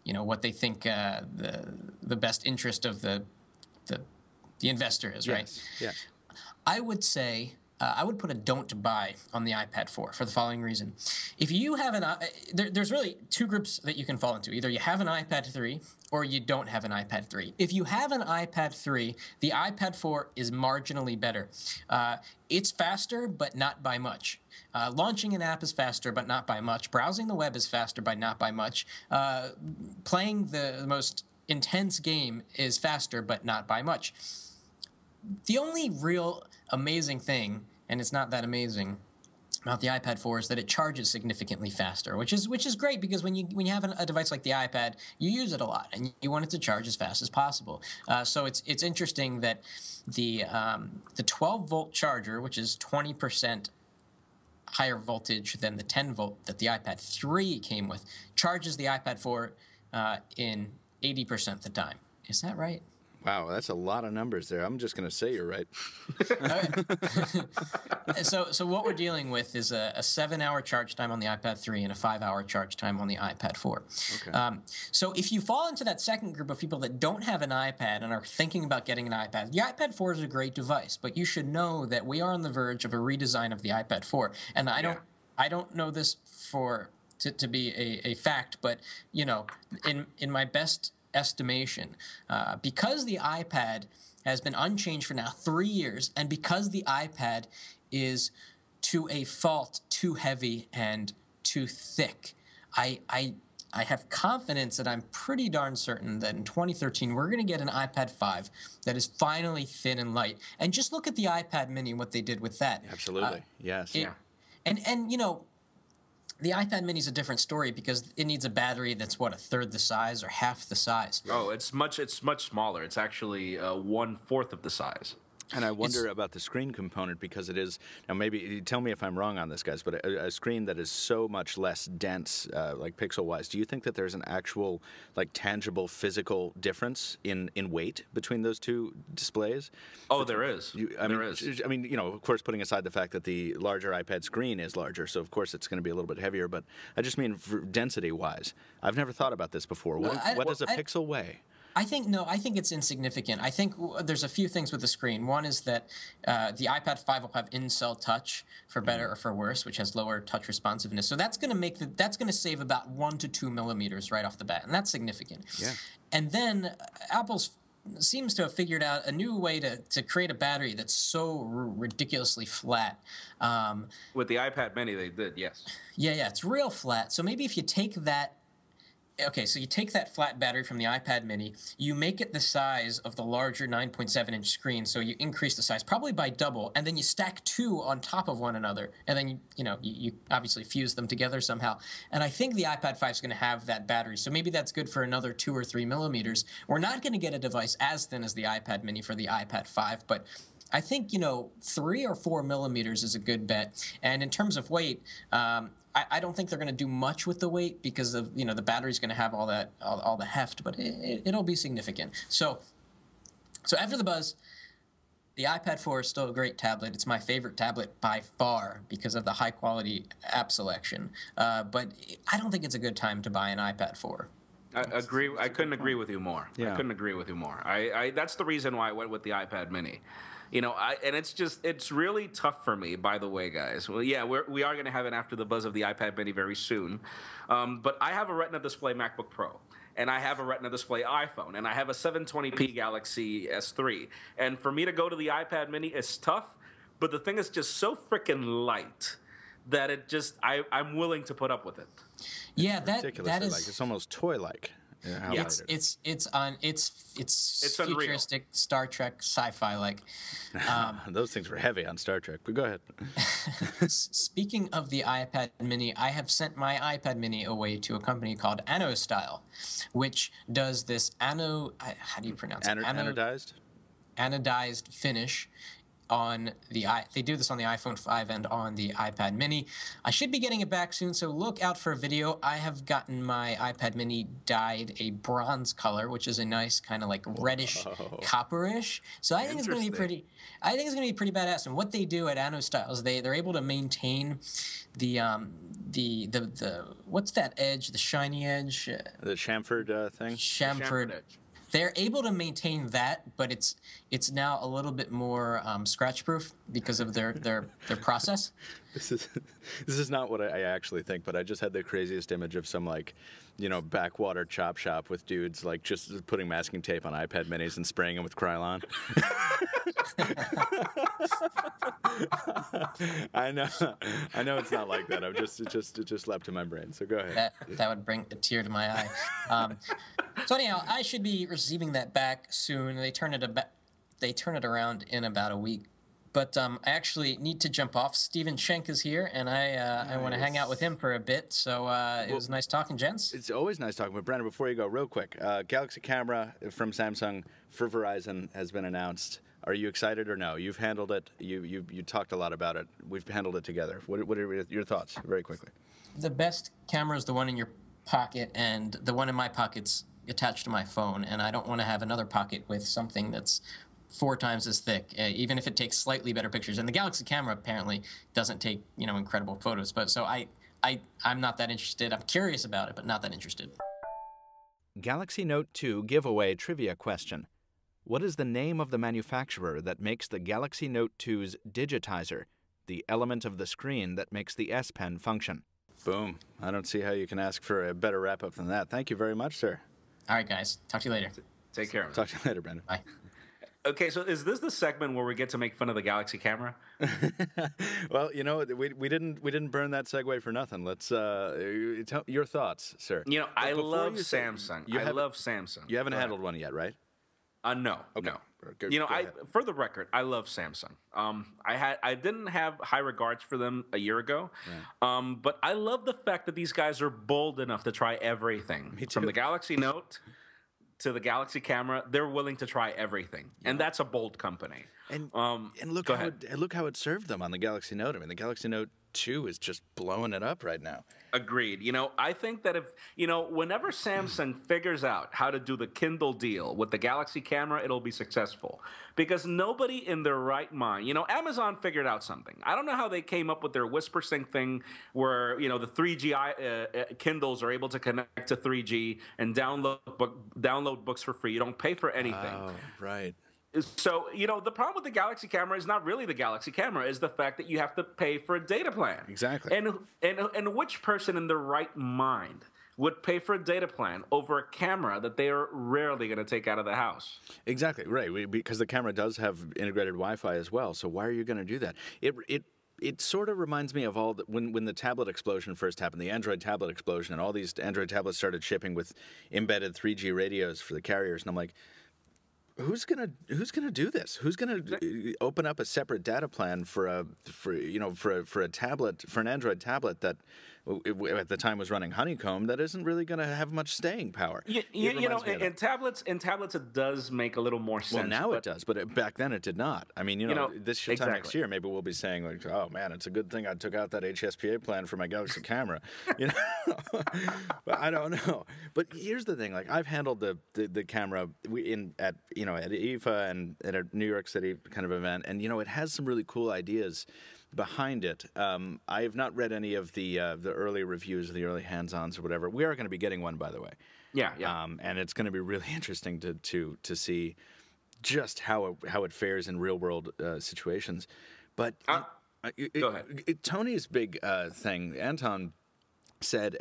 what they think the best interest of the investor is, right? Yes. I would say. I would put a don't buy on the iPad 4 for the following reason. If you have there's really two groups that you can fall into. Either you have an iPad 3 or you don't have an iPad 3. If you have an iPad 3, the iPad 4 is marginally better. It's faster, but not by much. Launching an app is faster, but not by much. Browsing the web is faster, but not by much. Playing the most intense game is faster, but not by much. The only real amazing thing, and it's not that amazing, about the iPad 4 is that it charges significantly faster, which is great because when you have a device like the iPad, you use it a lot and you want it to charge as fast as possible. So it's interesting that the 12-volt charger, which is 20% higher voltage than the 10-volt that the iPad 3 came with, charges the iPad 4 in 80% of the time. Is that right? Wow, that's a lot of numbers there. I'm just going to say you're right. So what we're dealing with is a 7-hour charge time on the iPad 3 and a 5-hour charge time on the iPad 4. Okay. So if you fall into that second group of people that don't have an iPad and are thinking about getting an iPad, the iPad 4 is a great device, but you should know that we are on the verge of a redesign of the iPad 4. And I don't know this to be a fact, but in my best estimation, because the iPad has been unchanged for now 3 years, and because the iPad is to a fault too heavy and too thick, I have confidence that I'm pretty darn certain that in 2013 we're going to get an iPad 5 that is finally thin and light. And just look at the iPad Mini, what they did with that. Absolutely, yes. And the iPad Mini is a different story because it needs a battery that's a third the size or half the size. Oh, it's much smaller. It's actually 1/4 of the size. And I wonder about the screen component because it is, now maybe, tell me if I'm wrong on this, guys, but a screen that is so much less dense, like pixel-wise, do you think that there's an actual, tangible physical difference in weight between those two displays? Oh, there is. There is. I mean, of course, putting aside the fact that the larger iPad screen is larger, so of course it's going to be a little bit heavier, but I just mean for density-wise. I've never thought about this before. What does a pixel weigh? I think it's insignificant. I think there's a few things with the screen. One is that the iPad 5 will have in-cell touch for better or for worse, which has lower touch responsiveness. So that's going to save about 1 to 2 millimeters right off the bat, and that's significant. Yeah. And then Apple's seems to have figured out a new way to create a battery that's so ridiculously flat. With the iPad Mini, they did, yes. Yeah, it's real flat. So maybe if you take that. Okay, so you take that flat battery from the iPad Mini, you make it the size of the larger 9.7-inch screen, so you increase the size probably by double, and then you stack two on top of one another, and then you obviously fuse them together somehow. And I think the iPad 5 is going to have that battery, so maybe that's good for another 2 or 3 millimeters. We're not going to get a device as thin as the iPad Mini for the iPad 5, but I think 3 or 4 millimeters is a good bet. And in terms of weight, I don't think they're going to do much with the weight because of the battery's going to have all the heft, but it'll be significant. So after the buzz, the iPad 4 is still a great tablet. It's my favorite tablet by far because of the high quality app selection. But I don't think it's a good time to buy an iPad 4. I agree. I couldn't agree with you more. Yeah. I couldn't agree with you more. I that's the reason why I went with the iPad Mini. And it's really tough for me, by the way, guys. Well, yeah, we are going to have it after the buzz of the iPad Mini very soon. But I have a Retina display MacBook Pro, and I have a Retina display iPhone, and I have a 720p Galaxy S3. And for me to go to the iPad Mini is tough, but the thing is just so freaking light that I'm willing to put up with it. Yeah, that is like, it's almost toy-like. Yeah. It's unreal. futuristic Star Trek sci-fi like. Those things were heavy on Star Trek, but go ahead. Speaking of the iPad Mini, I have sent my iPad Mini away to a company called Anostyle, which does this how do you pronounce it? Anodized? Anodized finish on they do this on the iPhone 5 and on the iPad Mini. I should be getting it back soon, so look out for a video. I have gotten my iPad Mini dyed a bronze color, which is a nice kind of like reddish, copperish. So I think it's going to be pretty. I think it's going to be pretty badass. And what they do at Anostyle is they're able to maintain the what's that edge? The shiny edge. The chamfered thing. Chamfered edge. They're able to maintain that, but it's now a little bit more scratch-proof because of their process. This is not what I actually think, but I just had the craziest image of some backwater chop shop with dudes like just putting masking tape on iPad Minis and spraying them with Krylon. I know it's not like that. It just leapt to my brain. So go ahead. That would bring a tear to my eye. So anyhow, I should be receiving that back soon. They turn it around in about a week. But I actually need to jump off. Steven Schenk is here, and I want to hang out with him for a bit. So it was nice talking, gents. It's always nice talking. But Brandon, before you go, real quick, Galaxy camera from Samsung for Verizon has been announced. Are you excited or no? You've handled it. You talked a lot about it. We've handled it together. What are your thoughts, very quickly? The best camera is the one in your pocket, and the one in my pocket's attached to my phone. And I don't want to have another pocket with something that's 4 times as thick, even if it takes slightly better pictures. And the Galaxy camera apparently doesn't take incredible photos. But so I'm not that interested. I'm curious about it, but not that interested. Galaxy Note 2 giveaway trivia question. What is the name of the manufacturer that makes the Galaxy Note 2's digitizer, the element of the screen that makes the S Pen function? Boom. I don't see how you can ask for a better wrap-up than that. Thank you very much, sir. All right, guys. Talk to you later. Take care. Talk to you later, Brandon. Bye. Okay, so is this the segment where we get to make fun of the Galaxy camera? Well, we didn't burn that segue for nothing. Let's tell your thoughts, sir. I love Samsung. I love Samsung. You haven't handled one yet, right? No. Okay. No. Go ahead. For the record, I love Samsung. I didn't have high regards for them a year ago, but I love the fact that these guys are bold enough to try everything. Me too. From the Galaxy Note to the Galaxy camera, they're willing to try everything, and that's a bold company. And look how it served them on the Galaxy Note. I mean, the Galaxy Note 2 is just blowing it up right now. Agreed. I think that if, whenever Samsung figures out how to do the Kindle deal with the Galaxy camera, it'll be successful. Because nobody in their right mind, Amazon figured out something. I don't know how they came up with their WhisperSync thing where, the 3G Kindles are able to connect to 3G and download books for free. You don't pay for anything. Oh, right. So, the problem with the Galaxy camera is not really the Galaxy camera, is the fact that you have to pay for a data plan. Exactly. And which person in their right mind would pay for a data plan over a camera that they are rarely going to take out of the house. Exactly, right. Because the camera does have integrated Wi-Fi as well. So why are you going to do that? It sort of reminds me of when the tablet explosion first happened, the Android tablet explosion, and all these Android tablets started shipping with embedded 3G radios for the carriers, and I'm like, who's gonna do this? Who's gonna open up a separate data plan for a tablet, for an Android tablet that at the time was running Honeycomb, that isn't really going to have much staying power? In tablets it does make a little more sense. Well, now it does, but back then it did not. I mean, this time next year, maybe we'll be saying like, oh man, it's a good thing I took out that HSPA plan for my Galaxy camera. But I don't know. But here's the thing: like, I've handled the camera at IFA and at a New York City kind of event, and it has some really cool ideas behind it. I have not read any of the early reviews or the early hands-ons or whatever. We are going to be getting one, by the way. Yeah. And it's going to be really interesting to see just how it fares in real-world situations. But go ahead. Tony's big thing, Anton said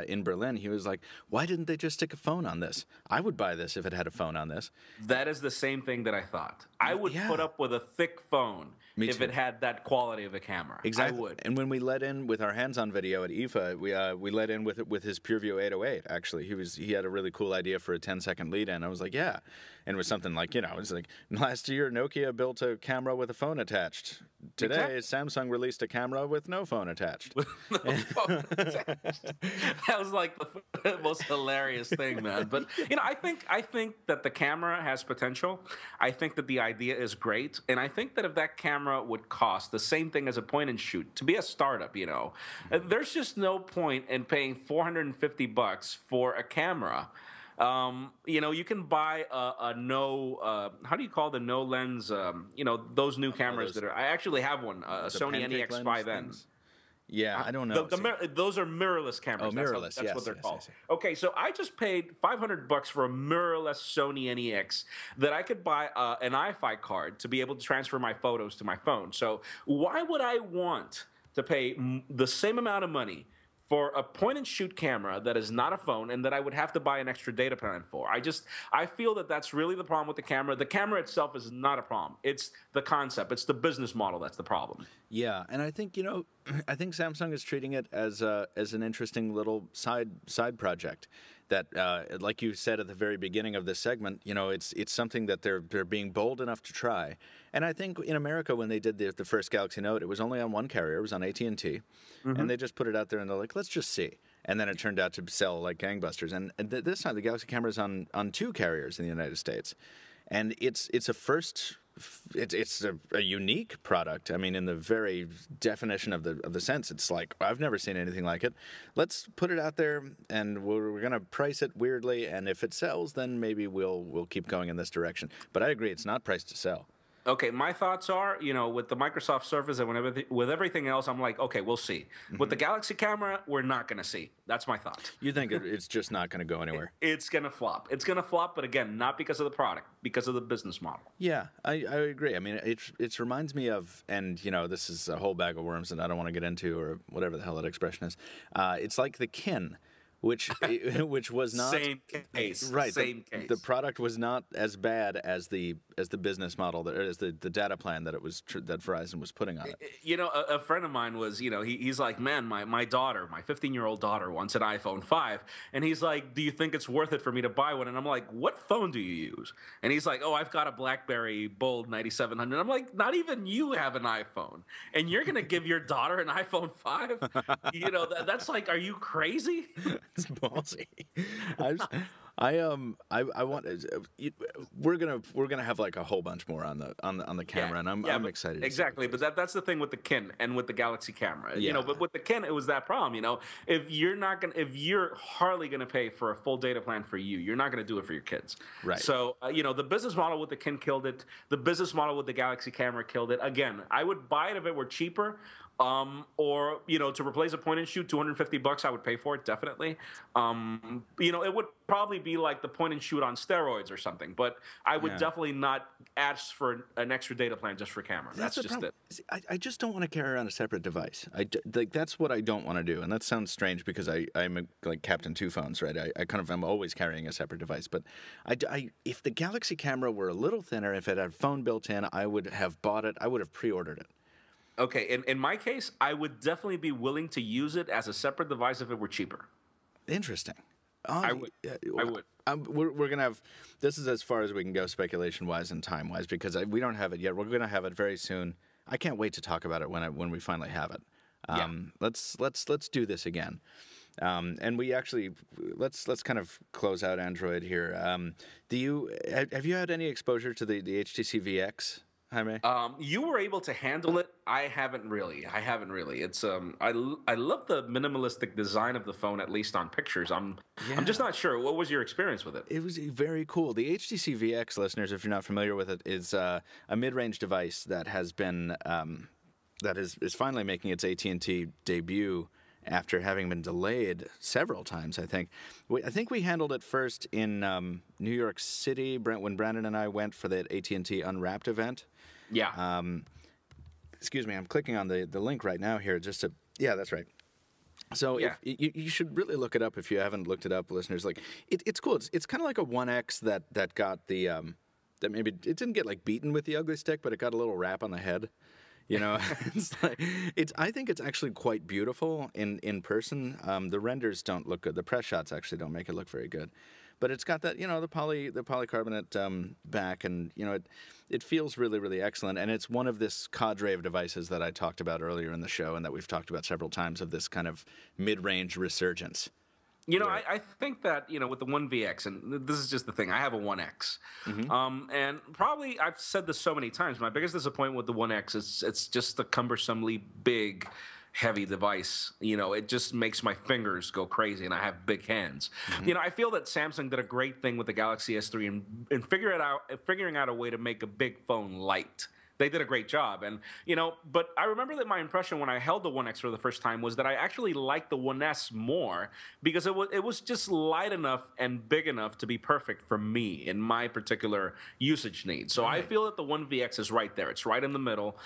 in Berlin, he was like, why didn't they just stick a phone on this? I would buy this if it had a phone on this. That is the same thing that I thought. I would put up with a thick phone if it had that quality of a camera. Exactly. I would. And when we let in with our hands-on video at IFA, we let in with his PureView 808. Actually, he had a really cool idea for a 10-second lead-in. I was like, yeah. And it was something like, it's like, last year Nokia built a camera with a phone attached. Today, Samsung released a camera with no phone attached. With no phone attached. That was like the most hilarious thing, man. But I think that the camera has potential. I think that the idea is great, and I think that if that camera would cost the same thing as a point and shoot to be a startup, there's just no point in paying $450 for a camera. You can buy a no, how do you call the no lens? Those new cameras that are. I actually have one, a Sony NEX5N. Yeah, I don't know. Those are mirrorless cameras. Oh, mirrorless. That's what they're called. Okay, so I just paid $500 for a mirrorless Sony NEX that I could buy an iFi card to be able to transfer my photos to my phone. So why would I want to pay the same amount of money for a point-and-shoot camera that is not a phone and that I would have to buy an extra data plan for? I feel that that's really the problem with the camera. The camera itself is not a problem. It's the concept. It's the business model that's the problem. Yeah, and I think, I think Samsung is treating it as an interesting little side project that, like you said at the very beginning of this segment, it's something that they're being bold enough to try. And I think in America, when they did the first Galaxy Note, it was only on one carrier. It was on AT&T. Mm-hmm. And they just put it out there, and they're like, let's just see. And then it turned out to sell like gangbusters. And this time, the Galaxy camera is on two carriers in the United States. And it's a first... It's a unique product. I mean, in the very definition of the sense, it's like, I've never seen anything like it. Let's put it out there, and we're going to price it weirdly, and if it sells, then maybe we'll keep going in this direction. But I agree, it's not priced to sell. Okay, my thoughts are, with the Microsoft Surface and with everything else, I'm like, okay, we'll see. Mm-hmm. With the Galaxy camera, we're not going to see. That's my thought. You think it's just not going to go anywhere? It's going to flop. It's going to flop, but again, not because of the product, because of the business model. Yeah, I agree. I mean, it reminds me of, and this is a whole bag of worms that I don't want to get into, or whatever the hell that expression is. It's like the Kin. Which was not same case, right? Same case. The product was not as bad as the business model as the data plan that that Verizon was putting on it. A friend of mine was, he's like, man, my daughter, my 15-year-old daughter wants an iPhone 5, and he's like, do you think it's worth it for me to buy one? And I'm like, what phone do you use? And he's like, oh, I've got a BlackBerry Bold 9700. I'm like, not even you have an iPhone, and you're gonna give your daughter an iPhone 5? That's like, are you crazy? It's ballsy. I want. We're gonna have like a whole bunch more on the camera, and I'm excited. Exactly, but that's the thing with the Kin and with the Galaxy camera. Yeah. But with the Kin, it was that problem. If you're hardly gonna pay for a full data plan for you, you're not gonna do it for your kids. Right. So the business model with the Kin killed it. The business model with the Galaxy camera killed it. Again, I would buy it if it were cheaper. Or to replace a point and shoot, $250, I would pay for it definitely. It would probably be like the point and shoot on steroids or something, but I would definitely not ask for an extra data plan just for camera. That's just it. See, I just don't want to carry around a separate device. That's what I don't want to do, and that sounds strange because I'm like Captain Two Phones, right? I'm always carrying a separate device, but if the Galaxy camera were a little thinner, if it had phone built in, I would have bought it. I would have pre-ordered it. Okay, in my case, I would definitely be willing to use it as a separate device if it were cheaper. Interesting. I would. We're gonna have. This is as far as we can go, speculation-wise and time-wise, because we don't have it yet. We're gonna have it very soon. I can't wait to talk about it when we finally have it. Let's do this again. And we actually let's kind of close out Android here. Have you had any exposure to the HTC VX? Jaime? You were able to handle it. I haven't really. It's I love the minimalistic design of the phone, at least on pictures. I'm just not sure. What was your experience with it? It was very cool. The HTC VX, listeners, if you're not familiar with it, is a mid-range device that has been that is finally making its at&t debut after having been delayed several times. I think we handled it first in New York City when Brandon and I went for the at&t Unwrapped event. Yeah. Excuse me, I'm clicking on the link right now here just to... Yeah, that's right. So if, you should really look it up if you haven't looked it up, listeners. Like it's cool. It's kind of like a 1X that got the... that maybe... It didn't get like beaten with the ugly stick, but it got a little rap on the head. I think it's actually quite beautiful in person. The renders don't look good. The press shots actually don't make it look very good. But it's got that, the polycarbonate back, and it feels really, really excellent. And it's one of this cadre of devices that I talked about earlier in the show, and that we've talked about several times, of this kind of mid-range resurgence. I think that, with the One VX, and this is just the thing, I have a 1X. Mm-hmm. And probably, I've said this so many times, my biggest disappointment with the 1X is it's just a cumbersomely big, heavy device. It just makes my fingers go crazy, and I have big hands. Mm-hmm. I feel that Samsung did a great thing with the Galaxy S3 in figuring out a way to make a big phone light. They did a great job, and but I remember that my impression when I held the 1X for the first time was that I actually liked the 1S more because it was just light enough and big enough to be perfect for me in my particular usage needs. So I feel that the One VX is right there. It's right in the middle.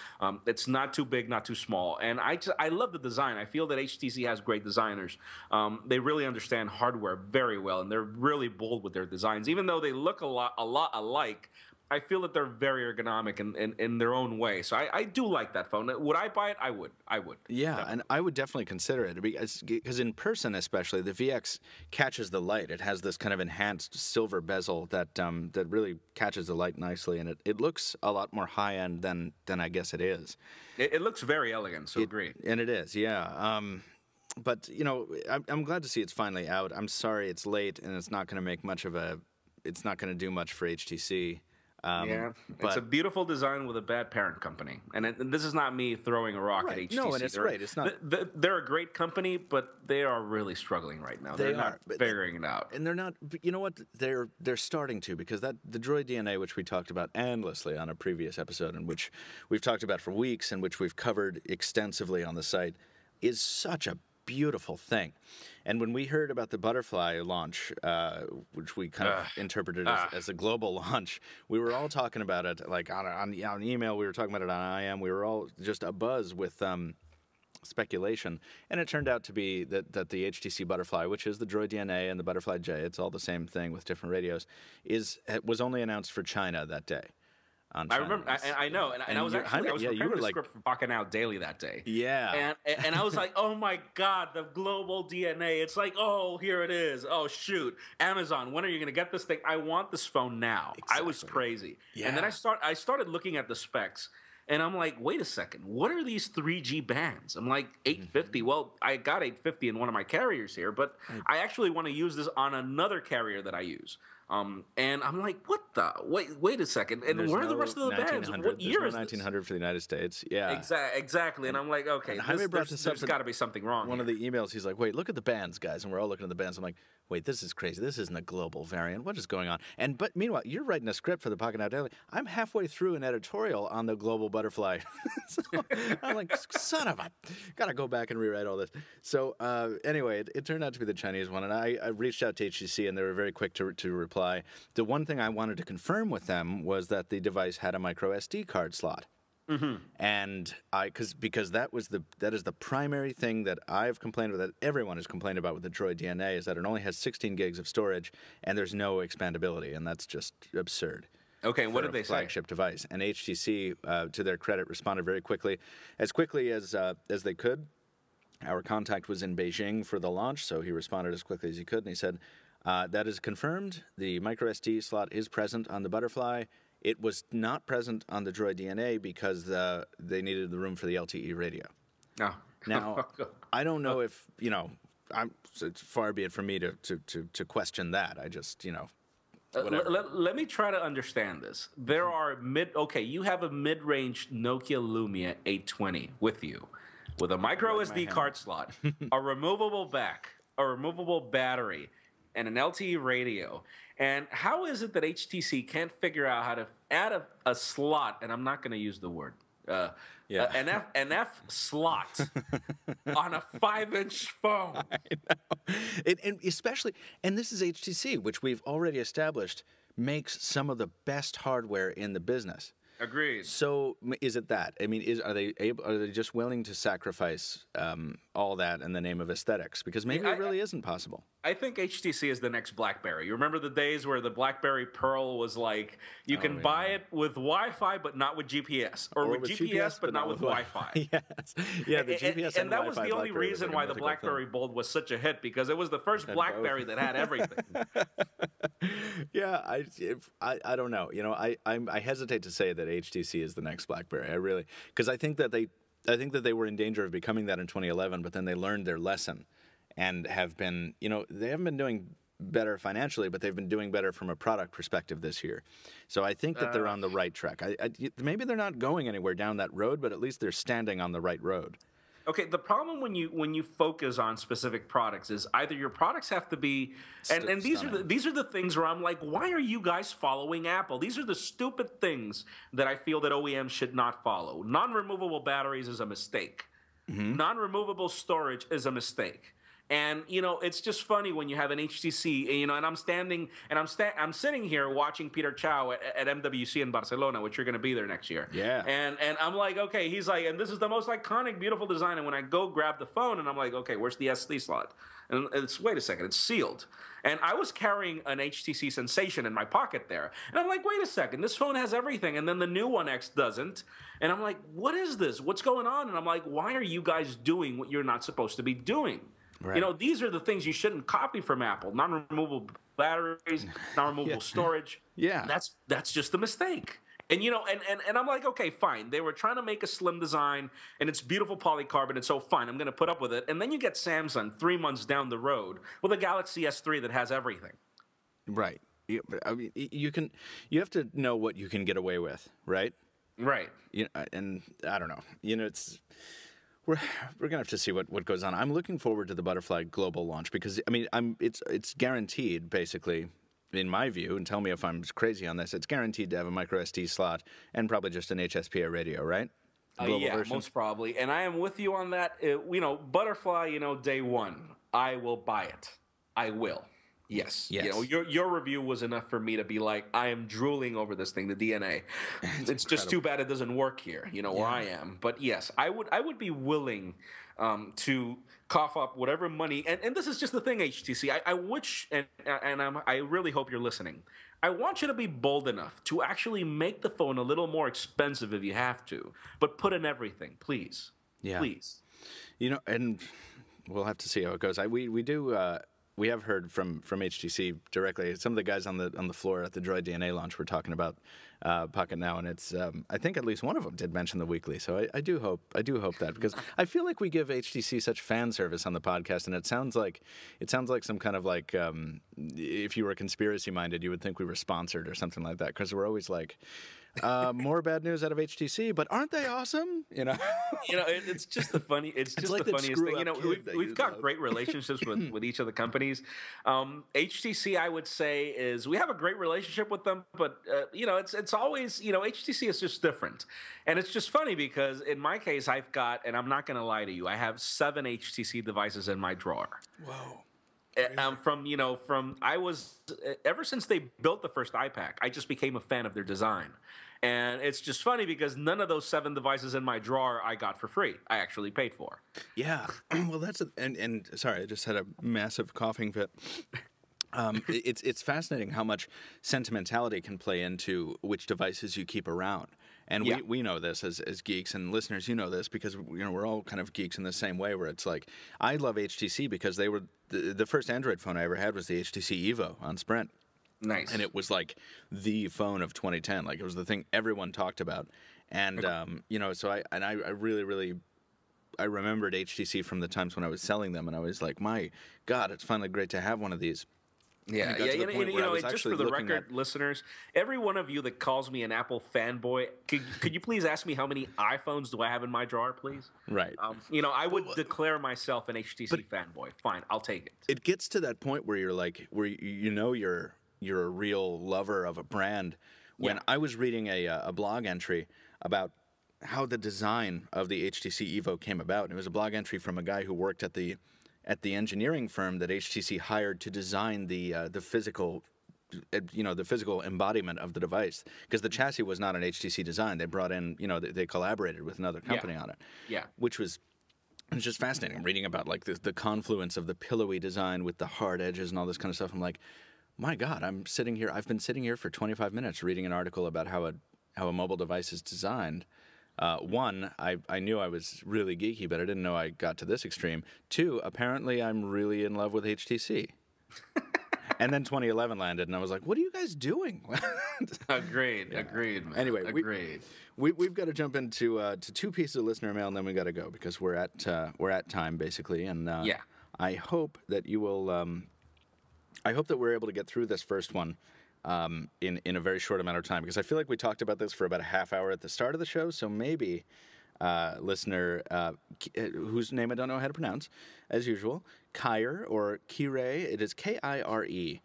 It's not too big, not too small, and I love the design. I feel that HTC has great designers. They really understand hardware very well, and they're really bold with their designs, even though they look a lot alike. I feel that they're very ergonomic in their own way. So I do like that phone. Would I buy it? I would. Yeah, definitely. And I would definitely consider it because in person especially, the VX catches the light. It has this kind of enhanced silver bezel that really catches the light nicely, and it looks a lot more high-end than I guess it is. It looks very elegant, so agree. And it is, yeah. But, I'm glad to see it's finally out. I'm sorry it's late, and it's not going to make it's not going to do much for HTC. It's a beautiful design with a bad parent company, and this is not me throwing a rock at HTC. No, and it's right. It's not. They're a great company, but they are really struggling right now. They're not figuring it out, and they're not. You know what? They're starting to, because the Droid DNA, which we talked about endlessly on a previous episode, and which we've talked about for weeks, and which we've covered extensively on the site, is such a beautiful thing. And when we heard about the Butterfly launch, which we kind of interpreted as a global launch, we were all talking about it like on email. We were talking about it on IM. We were all just abuzz with speculation. And it turned out to be that the HTC Butterfly, which is the Droid DNA and the Butterfly J, it's all the same thing with different radios, was only announced for China that day. I remember, I know, and I was preparing the script for Pocketnow Daily that day. Yeah, and I was like, oh my God, the global DNA. It's like, oh, here it is. Oh shoot, Amazon, when are you going to get this thing? I want this phone now. Exactly. I was crazy. Yeah. And then I started looking at the specs. And I'm like, wait a second, what are these 3G bands? I'm like, 850. Mm-hmm. Well, I got 850 in one of my carriers here, but I actually want to use this on another carrier that I use. And I'm like, what the? Wait a second. And where are the rest of the bands? What year is this? 1900 for the United States. Yeah. Exactly. And I'm like, okay, there's got to be something wrong. One of the emails, he's like, wait, look at the bands, guys. And we're all looking at the bands. I'm like, wait, this is crazy. This isn't a global variant. What is going on? But meanwhile, you're writing a script for the Pocketnow Daily. I'm halfway through an editorial on the global butterfly. So I'm like, son of a, got to go back and rewrite all this. So anyway, it turned out to be the Chinese one. And I reached out to HTC, and they were very quick to reply. The one thing I wanted to confirm with them was that the device had a micro SD card slot. Mm-hmm. And because that is the primary thing that I've complained about, that everyone has complained about with the Droid DNA, is that it only has 16 gigs of storage and there's no expandability, and that's just absurd. Okay, what did they say? Flagship device. And HTC, to their credit, responded very quickly as they could. Our contact was in Beijing for the launch, so he responded as quickly as he could, and he said, that is confirmed. The micro SD slot is present on the Butterfly. It was not present on the Droid DNA because they needed the room for the LTE radio. Oh. Now, I don't know if, it's far be it from me to question that. I just, let me try to understand this. There are you have a mid-range Nokia Lumia 820 with you, with a micro SD card slot, a removable back, a removable battery, and an LTE radio. And how is it that HTC can't figure out how to add a slot, and I'm not going to use the word, an F slot on a 5-inch phone? I know. And especially, and this is HTC, which we've already established makes some of the best hardware in the business. Agreed. So is it that? I mean, are they just willing to sacrifice all that in the name of aesthetics? Because maybe it really isn't possible. I think HTC is the next BlackBerry. You remember the days where the BlackBerry Pearl was like, you can buy it with Wi-Fi but not with GPS, or with GPS but not with Wi-Fi. Yes. Yeah, the GPS and that was the only reason why the BlackBerry Bold was such a hit, because it was the first BlackBerry that had everything. Yeah, I don't know. I hesitate to say that HTC is the next BlackBerry. I really, because I think that they were in danger of becoming that in 2011, but then they learned their lesson and have been, they haven't been doing better financially, but they've been doing better from a product perspective this year. So I think that they're on the right track. Maybe they're not going anywhere down that road, but at least they're standing on the right road. Okay, the problem when you focus on specific products is either your products have to be, and these are the things where I'm like, why are you guys following Apple? These are the stupid things that I feel that OEMs should not follow. Non-removable batteries is a mistake. Mm-hmm. Non-removable storage is a mistake. And it's just funny when you have an HTC, and I'm sitting here watching Peter Chow at MWC in Barcelona, which you're going to be there next year. Yeah. And I'm like, okay, he's like, and this is the most iconic, beautiful design. And when I go grab the phone, and I'm like, okay, where's the SD slot? And wait a second, it's sealed. And I was carrying an HTC Sensation in my pocket there. And I'm like, wait a second, this phone has everything. And then the new One X doesn't. And I'm like, what is this? What's going on? And I'm like, why are you guys doing what you're not supposed to be doing? Right. These are the things you shouldn't copy from Apple. Non-removable batteries, non-removable storage. Yeah. That's just a mistake. And and I'm like, okay, fine. They were trying to make a slim design, and it's beautiful polycarbonate, so fine, I'm going to put up with it. And then you get Samsung 3 months down the road with a Galaxy S3 that has everything. Right. I mean, you have to know what you can get away with, right? Right. And I don't know. We're gonna have to see what goes on. I'm looking forward to the Butterfly global launch because it's guaranteed, basically, in my view. And tell me if I'm crazy on this. It's guaranteed to have a micro SD slot and probably just an HSPA radio, right? Yeah, version? Most probably. And I am with you on that. Butterfly. Day one, I will buy it. I will. Yes. Your review was enough for me to be like, I am drooling over this thing, the DNA. It's just too bad it doesn't work here, where I am. But yes, I would be willing to cough up whatever money. And this is just the thing, HTC. I wish, and I really hope you're listening. I want you to be bold enough to actually make the phone a little more expensive if you have to, but put in everything, please. Yeah. Please. And we'll have to see how it goes. We do. We have heard from HTC directly. Some of the guys on the floor at the Droid DNA launch were talking about Pocketnow, and it's I think at least one of them did mention the weekly. So I do hope that, because I feel like we give HTC such fan service on the podcast, and it sounds like some kind of like if you were conspiracy minded, you would think we were sponsored or something like that, because we're always like. More bad news out of HTC, but aren't they awesome? It's just the funny. It's just like the that funniest thing. We've got love. great relationships with each of the companies. HTC, I would say, is we have a great relationship with them, but it's always HTC is just different, and it's just funny because in my case, I've got, and I'm not going to lie to you, I have 7 HTC devices in my drawer. Whoa. I was ever since they built the first iPad, I just became a fan of their design. And it's just funny because none of those 7 devices in my drawer I got for free. I actually paid for. Yeah. Well, and sorry, I just had a massive coughing fit. It's fascinating how much sentimentality can play into which devices you keep around. And we know this as geeks, and listeners, you know this, because we're all kind of geeks in the same way, where it's like, I love HTC because they were the first Android phone I ever had was the HTC Evo on Sprint. Nice. And it was like the phone of 2010. Like, it was the thing everyone talked about. And so I really I remembered HTC from the times when I was selling them, and I was like, my God, it's finally great to have one of these. Yeah. Just for the record, listeners, every one of you that calls me an Apple fanboy, could you please ask me how many iPhones do I have in my drawer, please? Right. I would declare myself an HTC fanboy. Fine, I'll take it. It gets to that point where you're like, you're a real lover of a brand. When I was reading a blog entry about how the design of the HTC Evo came about, and it was a blog entry from a guy who worked at the engineering firm that HTC hired to design the physical, the physical embodiment of the device, because the chassis was not an HTC design. They brought in, they collaborated with another company on it. Yeah. Which was it's just fascinating. I'm reading about like the confluence of the pillowy design with the hard edges and all this kind of stuff. I'm like, my God, I've been sitting here for 25 minutes reading an article about how a mobile device is designed. One, I knew I was really geeky, but I didn't know I got to this extreme. 2, apparently I'm really in love with HTC. And then 2011 landed, and I was like, what are you guys doing? Agreed, man. Anyway, agreed. We've got to jump into to 2 pieces of listener mail, and then we got to go because we're at time, basically. And I hope that you will... I hope that we're able to get through this first one in a very short amount of time, because I feel like we talked about this for about a half hour at the start of the show, so maybe listener whose name I don't know how to pronounce, as usual, Kire or Kire, it is Kire.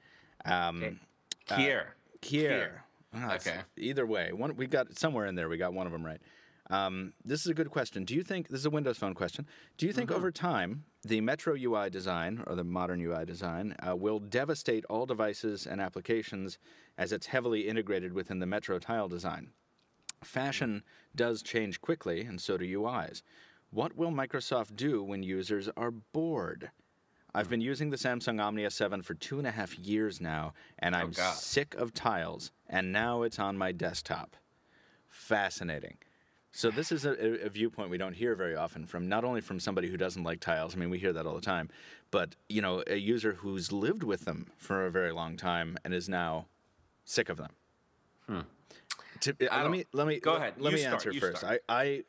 Kier. Okay. Either way, we got somewhere in there, we got one of them right. This is a good question. This is a Windows Phone question. Do you think over time the Metro UI design, or the modern UI design, will devastate all devices and applications as it's heavily integrated within the Metro tile design? Fashion does change quickly, and so do UIs. What will Microsoft do when users are bored? I've been using the Samsung Omnia 7 for 2.5 years now, and I'm sick of tiles, and now it's on my desktop. Fascinating. So this is a viewpoint we don't hear very often from, not only from somebody who doesn't like tiles, I mean, we hear that all the time, but, a user who's lived with them for a very long time and is now sick of them. Let me go ahead. Let me answer first. I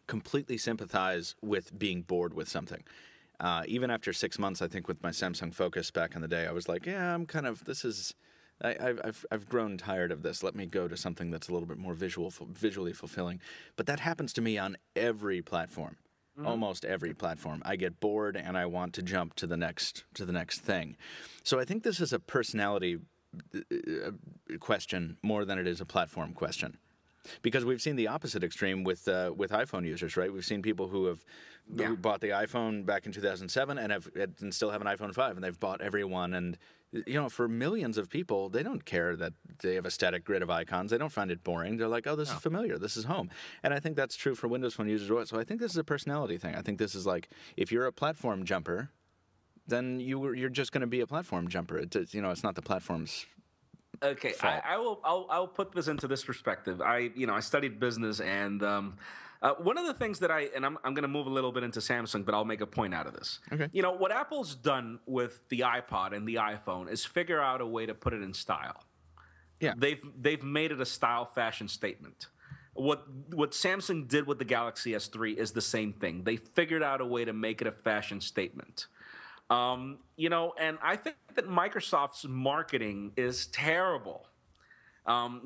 completely sympathize with being bored with something. Even after 6 months, I think with my Samsung Focus back in the day, I was like, yeah, I'm kind of, I've grown tired of this. Let me go to something that's a little bit more visually fulfilling. But that happens to me on every platform, almost every platform. I get bored and I want to jump to the next thing. So I think this is a personality question more than it is a platform question. Because we've seen the opposite extreme with iPhone users, right? We've seen people who bought the iPhone back in 2007 and still have an iPhone 5, and they've bought every one. And for millions of people, they don't care that they have a static grid of icons. They don't find it boring. They're like, oh, this is familiar. This is home. And I think that's true for Windows Phone users as well. So I think this is a personality thing. I think this is like, if you're a platform jumper, then you're just going to be a platform jumper. It's not the platform's. Okay, I'll put this into this perspective. I studied business, and one of the things that I'm going to move a little bit into Samsung, but I'll make a point out of this. Okay. What Apple's done with the iPod and the iPhone is figure out a way to put it in style. Yeah. They've made it a style fashion statement. What Samsung did with the Galaxy S3 is the same thing. They figured out a way to make it a fashion statement. And I think that Microsoft's marketing is terrible.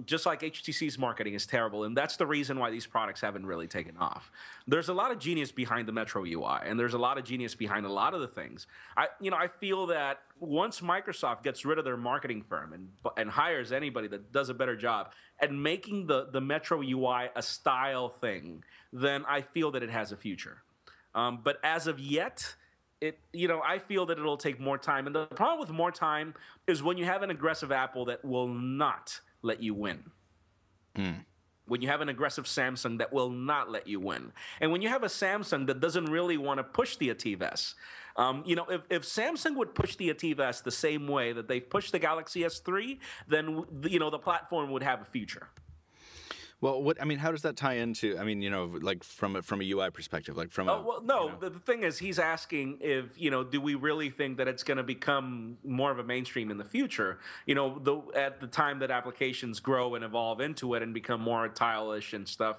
Just like HTC's marketing is terrible, and that's the reason why these products haven't really taken off. There's a lot of genius behind the Metro UI, and there's a lot of genius behind a lot of the things. I feel that once Microsoft gets rid of their marketing firm and hires anybody that does a better job at making the Metro UI a style thing, then I feel that it has a future. But as of yet, I feel that it'll take more time. And the problem with more time is when you have an aggressive Apple that will not let you win. When you have an aggressive Samsung that will not let you win. And when you have a Samsung that doesn't really want to push the ATVS. If Samsung would push the ATVS the same way that they've pushed the Galaxy S3, then, the platform would have a future. Well, how does that tie into? Like from a UI perspective, like from the thing is, he's asking if do we really think that it's going to become more of a mainstream in the future? At the time that applications grow and evolve into it and become more tile-ish and stuff.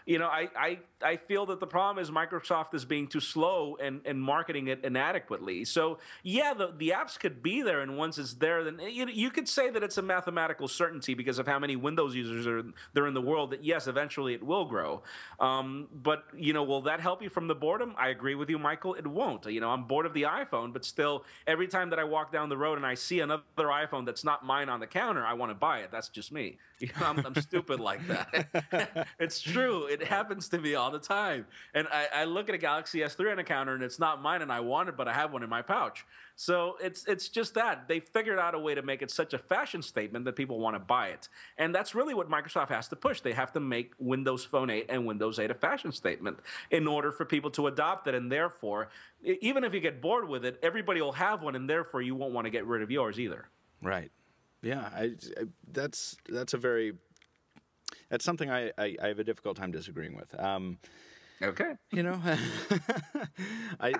I feel that the problem is Microsoft is being too slow and marketing it inadequately. So yeah, the apps could be there, and once it's there, then you could say that it's a mathematical certainty because of how many Windows users there in the world. That yes, eventually it will grow. But will that help you from the boredom? I agree with you, Michael. It won't. I'm bored of the iPhone, but still, every time that I walk down the road and I see another iPhone that's not mine on the counter, I want to buy it. That's just me. I'm stupid like that. It's true. It happens to me all the time. And I look at a Galaxy S3 on a counter and it's not mine and I want it, but I have one in my pouch. So it's just that. They figured out a way to make it such a fashion statement that people want to buy it. And that's really what Microsoft has to push. They have to make Windows Phone 8 and Windows 8 a fashion statement in order for people to adopt it. And therefore, even if you get bored with it, everybody will have one, and therefore you won't want to get rid of yours either. Right. Yeah, that's something I have a difficult time disagreeing with. Okay. I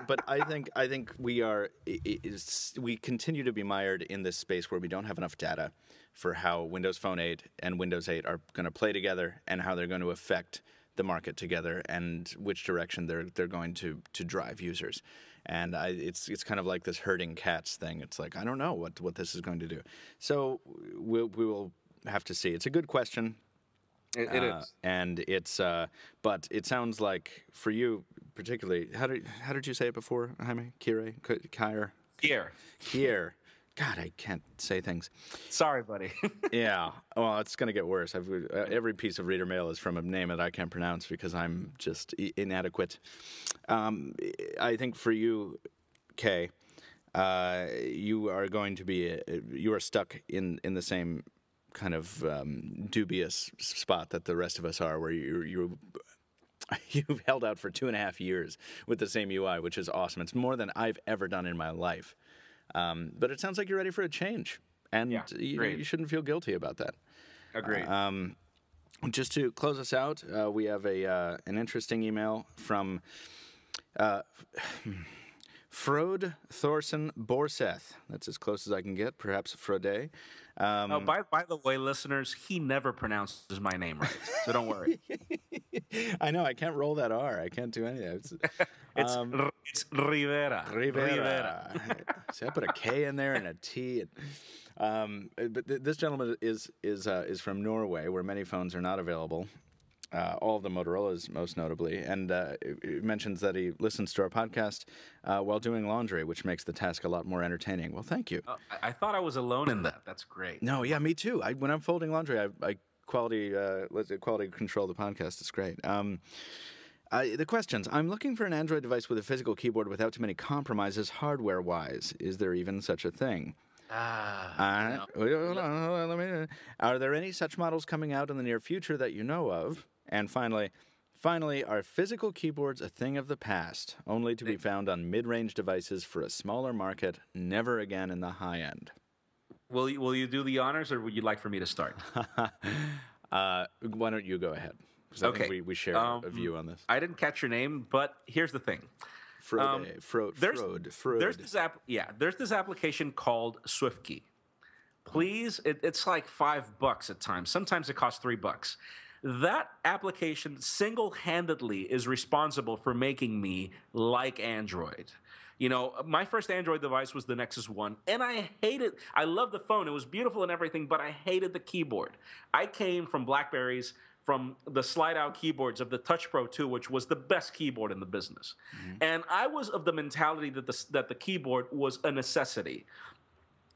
think we continue to be mired in this space where we don't have enough data for how Windows Phone 8 and Windows 8 are going to play together and how they're going to affect the market together and which direction they're going to drive users. And it's kind of like this herding cats thing. It's like, I don't know what this is going to do. So we will have to see. It's a good question. It is. And it's but it sounds like for you particularly, how did you say it before, Jaime? Kier. God, I can't say things. Sorry, buddy. Yeah. Well, it's going to get worse. Every piece of reader mail is from a name that I can't pronounce because I'm just inadequate. I think for you, Kay, you are going to be you are stuck in the same kind of dubious spot that the rest of us are, where you've held out for 2.5 years with the same UI, which is awesome. It's more than I've ever done in my life. But it sounds like you're ready for a change, and you shouldn't feel guilty about that. Agreed. Just to close us out, we have an interesting email from Frode Thorson Borseth. That's as close as I can get, perhaps Frode. By the way, listeners, he never pronounces my name right, so don't worry. I know, I can't roll that R. I can't do anything. It's Rivera. See, I put a K in there and a T. But this gentleman is from Norway, where many phones are not available. All of the Motorola's, most notably, and he mentions that he listens to our podcast while doing laundry, which makes the task a lot more entertaining. Well, thank you. I thought I was alone in that. That's great. No, yeah, me too. When I'm folding laundry, I quality control the podcast. It's great. The questions. I'm looking for an Android device with a physical keyboard without too many compromises hardware-wise. Is there even such a thing? Are there any such models coming out in the near future that you know of? And finally, are physical keyboards a thing of the past, only to be found on mid-range devices for a smaller market, never again in the high end? Will you do the honors, or would you like for me to start? Why don't you go ahead? Because I think we share a view on this. I didn't catch your name, but here's the thing. Frode. There's this application called SwiftKey, please, it's like $5 at times. Sometimes it costs $3. That application single-handedly is responsible for making me like Android. You know, my first Android device was the Nexus 1, and I hated, I loved the phone. It was beautiful and everything, but I hated the keyboard. I came from BlackBerries, from the slide-out keyboards of the Touch Pro 2, which was the best keyboard in the business. And I was of the mentality that the keyboard was a necessity.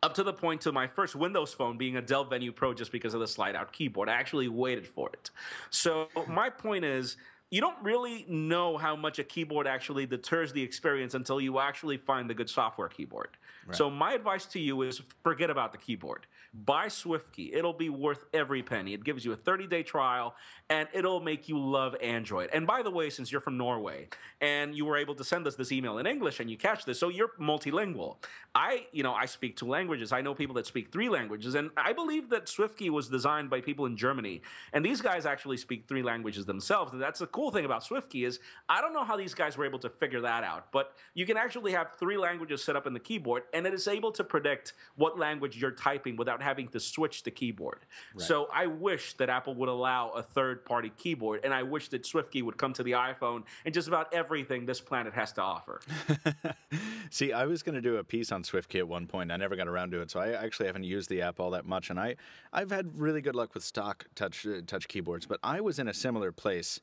Up to the point to my first Windows phone being a Dell Venue Pro just because of the slide-out keyboard. I actually waited for it. So my point is, you don't really know how much a keyboard actually deters the experience until you actually find the good software keyboard. Right. So my advice to you is forget about the keyboard. Buy SwiftKey. It'll be worth every penny. It gives you a 30-day trial, and it'll make you love Android. And by the way, since you're from Norway, and you were able to send us this email in English, and you catch this, so you're multilingual. I speak 2 languages. I know people that speak 3 languages, and I believe that SwiftKey was designed by people in Germany, and these guys actually speak 3 languages themselves. And that's the cool thing about SwiftKey is I don't know how these guys were able to figure that out, but you can actually have 3 languages set up in the keyboard, and it is able to predict what language you're typing without having to switch the keyboard. Right. So I wish that Apple would allow a third-party keyboard, and I wish that SwiftKey would come to the iPhone and just about everything this planet has to offer. See, I was going to do a piece on SwiftKey at one point. I never got around to it, so I actually haven't used the app all that much, and I've had really good luck with stock touch keyboards, but I was in a similar place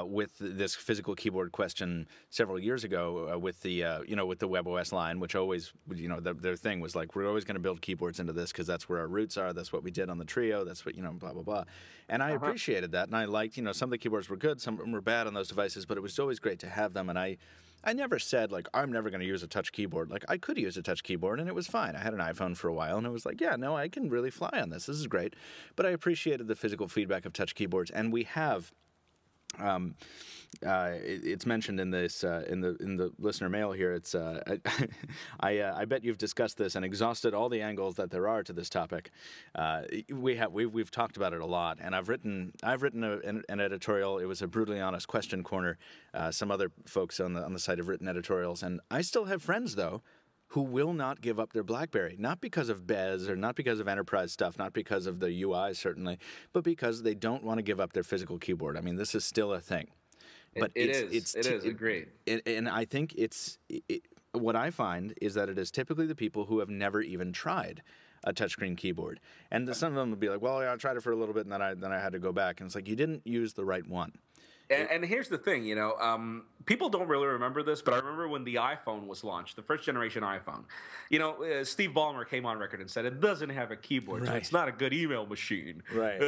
with this physical keyboard question several years ago with the with the WebOS line, which always their thing was like, we're always going to build keyboards into this because that's where our roots are. That's what we did on the Trio. That's what blah blah blah. And I appreciated that, and I liked some of the keyboards were good, some of them were bad on those devices, but it was always great to have them. And I never said like I'm never going to use a touch keyboard. Like I could use a touch keyboard and it was fine. I had an iPhone for a while and it was like, yeah, no, I can really fly on this. This is great. But I appreciated the physical feedback of touch keyboards, and we have. It's mentioned in this in the listener mail here. It's I bet you've discussed this and exhausted all the angles that there are to this topic. We've talked about it a lot, and I've written an editorial. It was a brutally honest question corner. Some other folks on the site have written editorials, and I still have friends though who will not give up their BlackBerry, not because of Bez or not because of enterprise stuff, not because of the UI certainly, but because they don't want to give up their physical keyboard. I mean, this is still a thing. But it is agreed. And I think what I find is that it is typically the people who have never even tried a touchscreen keyboard, and some of them would be like, "Well, yeah, I tried it for a little bit, and then I had to go back." And it's like you didn't use the right one. And here's the thing, people don't really remember this, but I remember when the iPhone was launched, the first generation iPhone. Steve Ballmer came on record and said it doesn't have a keyboard, so it's not a good email machine. Right.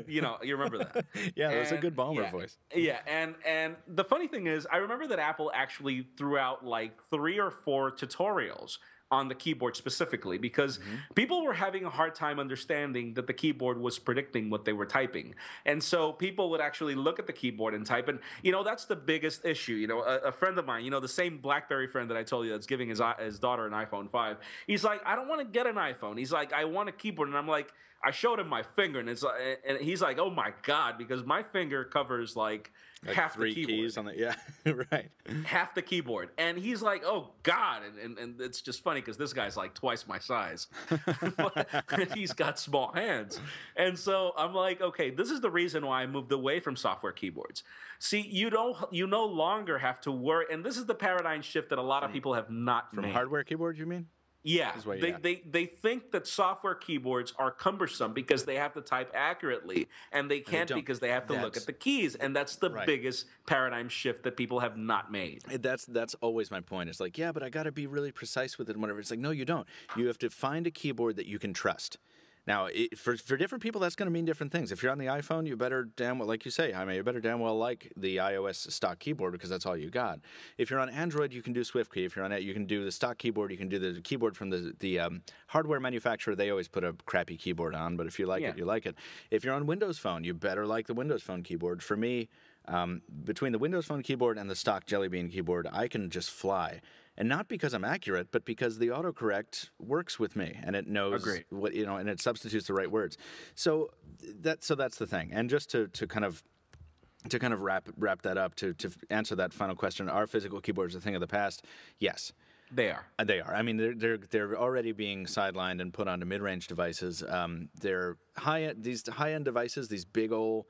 You remember that? Yeah, that's a good Ballmer voice. Yeah, and the funny thing is, I remember that Apple actually threw out like 3 or 4 tutorials on the keyboard specifically because people were having a hard time understanding that the keyboard was predicting what they were typing. And so people would actually look at the keyboard and type. And, that's the biggest issue. A friend of mine, the same BlackBerry friend that I told you that's giving his daughter an iPhone 5, he's like, I don't want to get an iPhone. He's like, I want a keyboard. And I'm like, I showed him my finger, and he's like, oh my God, because my finger covers like half 3 the keyboard. Keys on the right. Half the keyboard. And he's like, oh God. And it's just funny because this guy's like twice my size. He's got small hands. And so I'm like, okay, this is the reason why I moved away from software keyboards. See, you no longer have to worry, and this is the paradigm shift that a lot of people have not made. From hardware keyboard, you mean? Yeah, they think that software keyboards are cumbersome because they have to type accurately, and they can't because they have to look at the keys, and that's the biggest paradigm shift that people have not made. That's always my point. It's like, yeah, but I got to be really precise with it and whatever. It's like, no, you don't. You have to find a keyboard that you can trust. Now, for different people, that's going to mean different things. If you're on the iPhone, you better damn well, like you say, Jaime, you better damn well like the iOS stock keyboard because that's all you got. If you're on Android, you can do SwiftKey. If you're on it, you can do the stock keyboard. You can do the keyboard from the hardware manufacturer. They always put a crappy keyboard on, but if you like it, you like it. If you're on Windows Phone, you better like the Windows Phone keyboard. For me, between the Windows Phone keyboard and the stock Jelly Bean keyboard, I can just fly. And not because I'm accurate, but because the autocorrect works with me and it knows what and it substitutes the right words. So that's the thing. And just to kind of wrap that up to answer that final question, are physical keyboards a thing of the past? Yes. They are. They are. I mean, they're already being sidelined and put onto mid-range devices. They're these high-end devices, these big old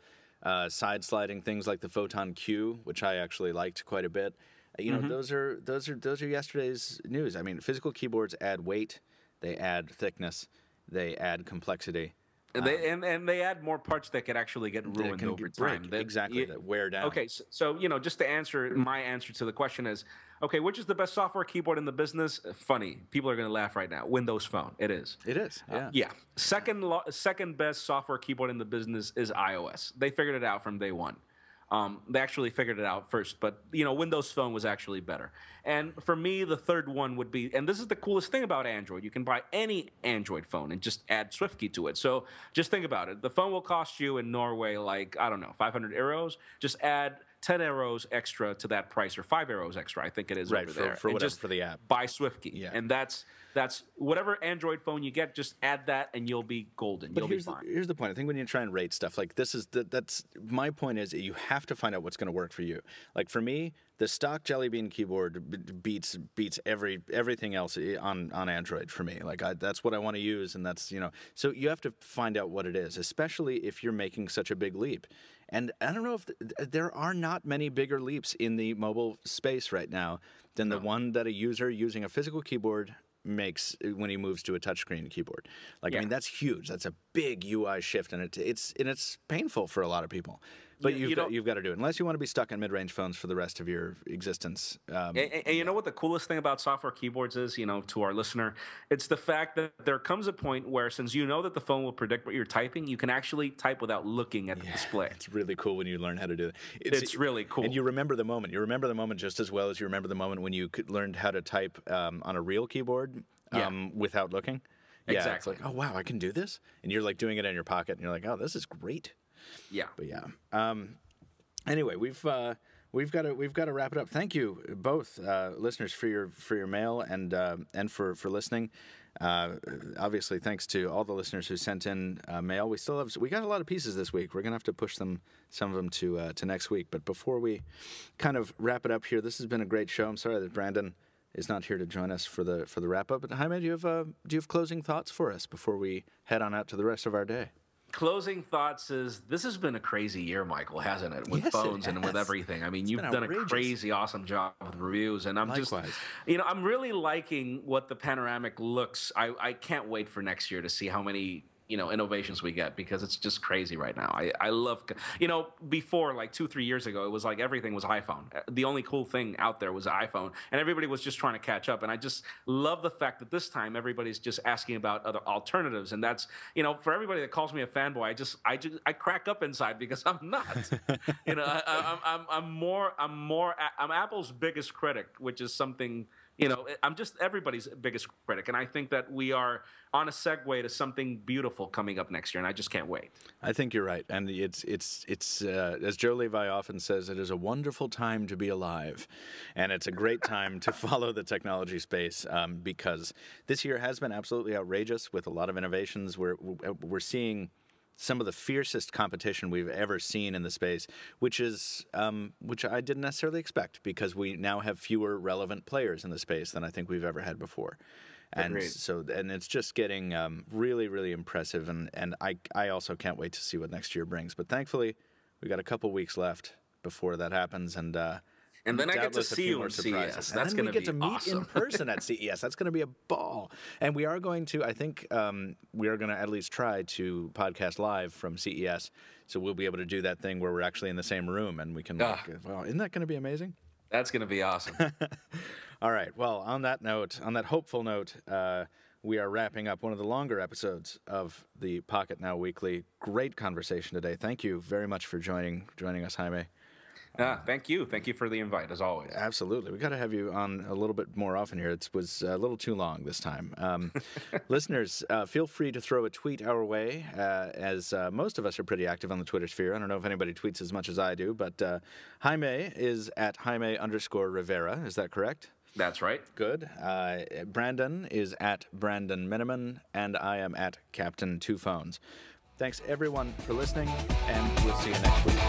side-sliding things like the Photon Q, which I actually liked quite a bit. You know, those are yesterday's news. I mean, physical keyboards add weight, they add thickness, they add complexity. And they add more parts that could actually get ruined over time. Exactly, that wear down. Okay, so you know, just to answer my answer to the question is, okay, which is the best software keyboard in the business? Funny, people are going to laugh right now. Windows Phone, it is. It is. Yeah. Yeah. Second best software keyboard in the business is iOS. They figured it out from day one. They actually figured it out first, but you know, Windows Phone was actually better. And for me, the third one would be, and this is the coolest thing about Android, you can buy any Android phone and just add SwiftKey to it. So just think about it. The phone will cost you in Norway like, I don't know, 500 euros. Just add 10 euros extra to that price, or 5 euros extra, I think it is right, over there. For whatever, for the app. Buy SwiftKey. Yeah. And that's whatever Android phone you get, just add that and you'll be golden. You'll be fine. Here's the point. I think when you try and rate stuff, like that's my point is you have to find out what's going to work for you. Like for me, the stock Jelly Bean keyboard beats everything else on Android for me. Like that's what I want to use, and that's, you know. So you have to find out what it is, especially if you're making such a big leap. And I don't know if there are not many bigger leaps in the mobile space right now than the one that a user using a physical keyboard makes when he moves to a touchscreen keyboard. Like, I mean, that's huge. That's a big UI shift, and it's painful for a lot of people. But you've got to do it, unless you want to be stuck in mid-range phones for the rest of your existence. And you know what the coolest thing about software keyboards is, you know, to our listener, it's the fact that there comes a point where, since you know that the phone will predict what you're typing, you can actually type without looking at the display. It's really cool when you learn how to do it. It's really cool. And you remember the moment. You remember the moment just as well as you remember the moment when you learned how to type on a real keyboard without looking. Yeah, exactly. It's like, oh, wow, I can do this? And you're like doing it in your pocket, and you're like, oh, this is great. Yeah. But yeah. Anyway, we've got to wrap it up. Thank you both listeners for your mail and for listening. Obviously, thanks to all the listeners who sent in mail. We got a lot of pieces this week. We're gonna have to push some of them to next week. But before we kind of wrap it up here, this has been a great show. I'm sorry that Brandon is not here to join us for the wrap up. But Jaime, do you have closing thoughts for us before we head on out to the rest of our day? Closing thoughts is, this has been a crazy year, Michael, hasn't it? With phones and with everything. I mean, you've done a crazy, awesome job with reviews, and I'm Likewise. just, you know, I'm really liking what the panoramic looks. I can't wait for next year to see how many, you know, innovations we get, because it's just crazy right now. I love, you know, before, like 2-3 years ago, it was like everything was iPhone. The only cool thing out there was iPhone, and everybody was just trying to catch up. And I just love the fact that this time everybody's just asking about other alternatives. And that's, you know, for everybody that calls me a fanboy, I crack up inside, because I'm not. You know, I'm Apple's biggest critic, which is something. You know, I'm just everybody's biggest critic, and I think that we are on a segue to something beautiful coming up next year, and I just can't wait. I think you're right, and it's as Joe Levi often says, it is a wonderful time to be alive, and it's a great time to follow the technology space, because this year has been absolutely outrageous with a lot of innovations. We're seeing some of the fiercest competition we've ever seen in the space, which I didn't necessarily expect, because we now have fewer relevant players in the space than I think we've ever had before. And Agreed. and it's just getting really, really impressive, and I also can't wait to see what next year brings. But thankfully, we got a couple weeks left before that happens, and then I get to see you at CES. That's going to be awesome. We get to meet in person at CES. That's going to be a ball. And we are going to, I think, we are going to at least try to podcast live from CES. So we'll be able to do that thing where we're actually in the same room, and we can, well, isn't that going to be amazing? That's going to be awesome. All right. Well, on that note, on that hopeful note, we are wrapping up one of the longer episodes of the Pocketnow Weekly. Great conversation today. Thank you very much for joining us, Jaime. Thank you. Thank you for the invite, as always. Absolutely. We got to have you on a little bit more often here. It was a little too long this time. Listeners, feel free to throw a tweet our way, as most of us are pretty active on the Twitter sphere. I don't know if anybody tweets as much as I do, but Jaime is at Jaime_Rivera. Is that correct? That's right. Good. Brandon is at Brandon Miniman, and I am at Captain Two Phones. Thanks, everyone, for listening, and we'll see you next week.